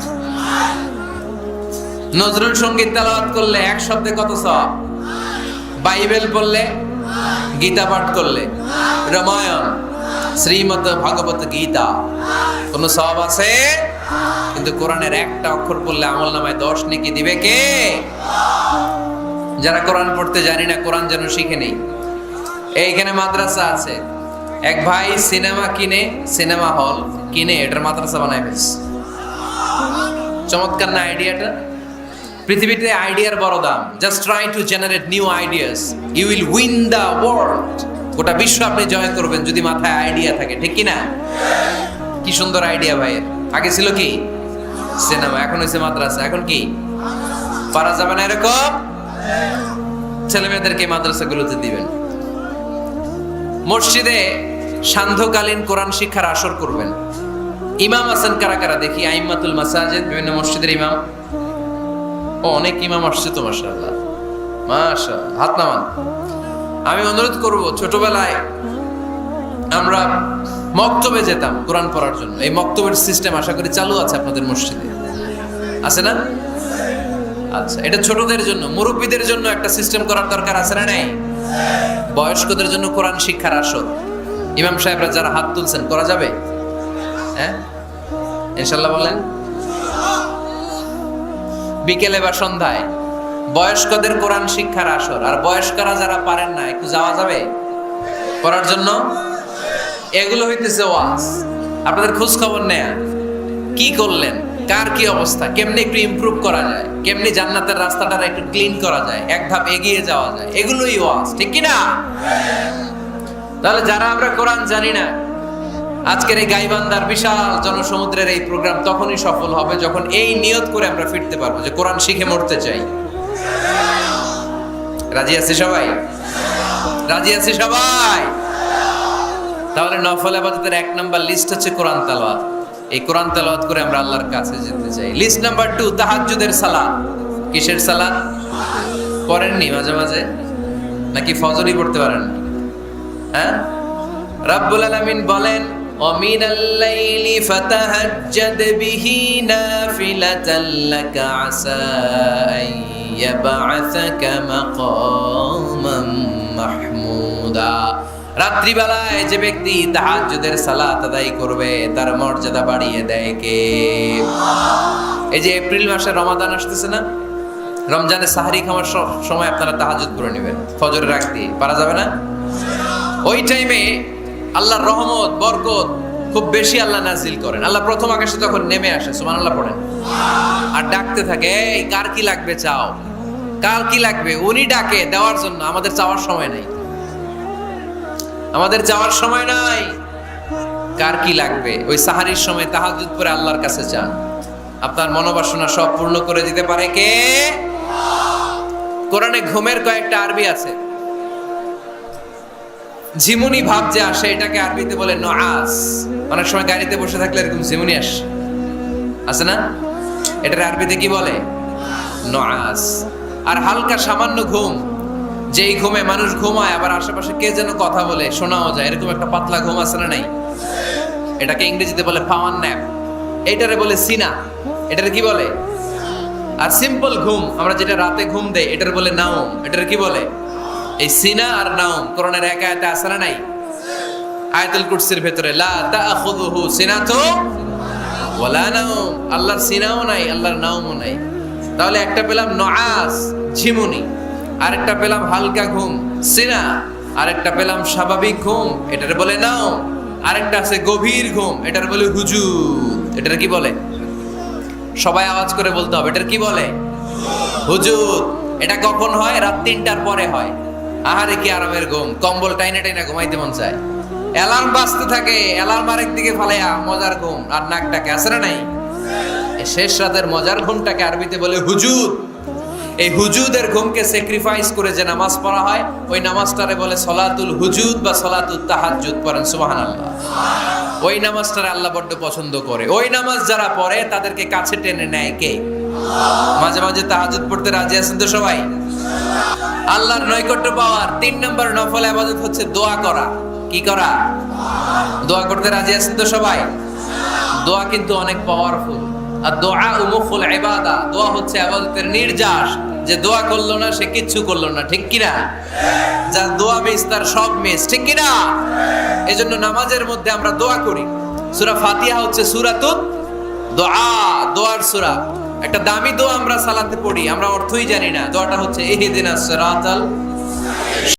নজরুল সঙ্গীত তেলাওয়াত করলে 1 শব্দে কত সওয়াব? বাইবেল পড়লে, গীতা পাঠ করলে, রামায়ণ, শ্রীমদ্ ভাগবত গীতা, কোন সওয়াব আছে? কিন্তু কোরআনের একটা অক্ষর পড়লে আমলনামায় 10 নেকি দিবে কে? যারা কোরআন পড়তে জানি না, কোরআন যেন শিখে নেই। এইখানে মাদ্রাসা আছে। এক ভাই সিনেমা কিনে, সিনেমা হল কিনে এটার মাদ্রাসা বানায় ফেলছে। চমৎকার না আইডিয়াটা? পৃথিবীতে আইডিয়ার বড় দাম। Just try to generate new ideas, you will win the world. গোটা বিশ্ব আপনি জয় করবেন যদি মাথায় আইডিয়া থাকে, ঠিক কি না? কি সুন্দর আইডিয়া ভাইয়ের। আগে ছিল কি সিনেমা, এখন হয়েছে মাদ্রাসা। এখন কি পারা যাবে না এরকম? ছেলে মেয়েদেরকে মাদ্রাসাগুলোতে দিবেন। মসজিদে সান্ধ্যকালীন কোরআন শিক্ষার আসর করবেন। ইমাম আছেন কারা কারা দেখি? আইম্মাতুল মাসাজিদ, বিভিন্ন মসজিদের ইমাম। ও, অনেক ইমাম আসছে তো, মাশাআল্লাহ মাশাআল্লাহ, হাত নামান। আমি অনুরোধ করব, ছোটবেলায় আমরা মক্তবে যেতাম কোরআন পড়ার জন্য। এই মক্তবের সিস্টেম আশা করি চালু আছে আপনাদের মসজিদে, আছে না? আচ্ছা, এটা ছোটদের জন্য। মুরব্বীদের জন্য একটা সিস্টেম করার দরকার আছে না নাই? বয়স্কদের জন্য কোরআন শিক্ষার আসর। ইমাম সাহেবরা যারা হাত তুলছেন, করা যাবে? হ্যাঁ, ইনশাআল্লাহ বলেন। বিকেলে বা সন্ধ্যায় বয়স্কদের কোরআন শিক্ষার আসর। আর বয়স্করা যারা পারেন না, একটু যাওয়া যাবে পড়ার জন্য? এগুলো হইতেছে ওয়াজ। আপনাদের খোঁজ খবর নেয়া, কি করলেন, কার কি অবস্থা, কেমনে একটু ইমপ্রুভ করা যায়, কেমনে জান্নাতের রাস্তাটা একটু ক্লিন করা যায়, এক ধাপ এগিয়ে যাওয়া যায়, এগুলোই ওয়াজ, ঠিক কি না? তাহলে যারা আমরা কোরআন জানি না, আজকের এই গাইবান্ধার বিশাল জনসমুদ্রের এই প্রোগ্রাম তখনই সফল হবে যখন এই নিয়ত করে আমরা ফিরতে পারবো যে কোরআন শিখে মরতে চাই। রাজি আছি সবাই? রাজি আছি সবাই? তাহলে নফল ইবাদতের 1 নাম্বার লিস্ট হচ্ছে কোরআন তেলাওয়াত। এই কোরআন তেলাওয়াত করে আমরা আল্লাহর কাছে যেতে চাই। লিস্ট নাম্বার 2, তাহাজ্জুদের সালাত। কিসের সালাত? পড়েননি মাঝে মাঝে নাকি ফজরই পড়তে পারেন? হ্যাঁ, রাব্বুল আলামিন বলেন, وَمِنَ اللَّيْلِ فَتَهَجَّدْ بِهِ نَافِلَةً لَكَ عَسَىٰ أَن يَبْعَثَكَ مَقَامًا مَحْمُودًا। রাত্রিবেলায় যে ব্যক্তি তাহাজ্জুদের সালাত আদায় করবে তার মর্যাদা বাড়িয়ে দেয় কে? এই যে এপ্রিল মাসে রমাদান আসতেছে না, রমজানে সাহরি খাওয়ার সময় আপনারা তাহাজ্জুদ করে নেবেন ফজরের আগ দিয়ে। পারা যাবে না? ওই টাইমে আল্লাহর রহমত বরকত খুব বেশি আল্লাহ নাজিল করেন। আল্লাহ প্রথম আকাশে তখন নেমে আসে, সুবহানাল্লাহ পড়েন, আর ডাকতে থাকে, এই কার কি লাগবে চাও, কার কি লাগবে। উনি ডাকে দেওয়ার জন্য, আমাদের চাওয়ার সময় নাই, আমাদের চাওয়ার সময় নাই। কার কি লাগবে ওই সাহারির সময় তাহাজ্জুদ পড়ে আল্লাহর কাছে চান, আপনার মনোবাসনা সব পূর্ণ করে দিতে পারে কে? কোরআনে ঘুমের কয়েকটা আরবি আছে। ঝিমুনি ভাব যে আসে এটাকে আরবিতে বলে নুআস। অনেক সময় গাড়িতে বসে থাকলে এরকম ঝিমুনি আসে না? এটার আরবিতে কি বলে? নুআস। আর হালকা সামান্য ঘুম, যেই ঘুমে মানুষ ঘুমায় আবার আশেপাশে কে যেন কথা বলে শোনাও যায়, এরকম একটা পাতলা ঘুম আছে না নাই? এটাকে ইংরেজিতে বলে পাওয়ার ন্যাপ, এটারে বলে সিনা। এটারে কি বলে? আর সিম্পল ঘুম আমরা যেটা রাতে ঘুম দেই এটার বলে নাওম। এটার কি বলে? এই সিনা আর নাওম কোরআনের এক আয়াতে আছে না নাই? আয়াতুল কুরসির ভেতরে লা তাআখুযুহু সিনাতু ওয়ালা নাওম, আল্লাহর সিনাও নাই, আল্লাহর নাওমও নাই। তাহলে একটা পেলাম নুআস ঝিমুনি, আরেকটা পেলাম হালকা ঘুম সিনা, আরেকটা পেলাম স্বাভাবিক ঘুম, এটার বলে নাওম। আরেকটা আছে গভীর ঘুম, এটার বলে হুজুদ। এটার কি বলে? সবাই আওয়াজ করে বলতে হবে, এটার কি বলে? হুজুদ। এটা কখন হয়? রাত 3টার পরে হয়। আহারে কি আরামের ঘুম, কম্বল টাইনা টাইনা ঘুমাইতে মন চায়, অ্যালার্ম বাজতে থাকে, অ্যালার্ম আরেক দিকে ফালাইয়া মজার ঘুম, আর নাকটাকে আছে না নাই? শেষ রাতের মজার ঘুমটাকে আরবিতে বলে হুজুদ। এই হুজুদের ঘুমকে স্যাক্রিফাইস করে যে নামাজ পড়া হয় ওই নামাজটারে বলে সলাতুল হুজুদ বা সলাতুত তাহাজ্জুদ। পড়েন সুবহানাল্লাহ। ওই নামাজটারে আল্লাহ বড্ড পছন্দ করে। ওই নামাজ যারা পড়ে তাদেরকে কাছে টেনে নেয় কে? মাঝে মাঝে তাহাজ্জুদ পড়তে রাজি আছেন তো সবাই? আল্লাহর নৈকট্য পাওয়ার 3 নম্বর নফল ইবাদত হচ্ছে দোয়া করা। কি করা? দোয়া করতে রাজি আছেন তো সবাই? দোয়া কিন্তু অনেক পাওয়ারফুল। আর দোয়া মুখুল ইবাদা, দোয়া হচ্ছে ইবাদতের নির্যাস। যে দোয়া করলো না সে কিচ্ছু করলো না, ঠিক কি না? যার দোয়া মিস তার সব মিস, ঠিক কি না? এজন্য নামাজের মধ্যে আমরা দোয়া করি। সূরা ফাতিহা হচ্ছে সূরাতুদ দোয়া, দোয়ার সূরা। একটা দামি দোয়া আমরা সালাতে পড়ি, আমরা অর্থই জানি না। দোয়াটা হচ্ছে ইহদিনাস সিরাতাল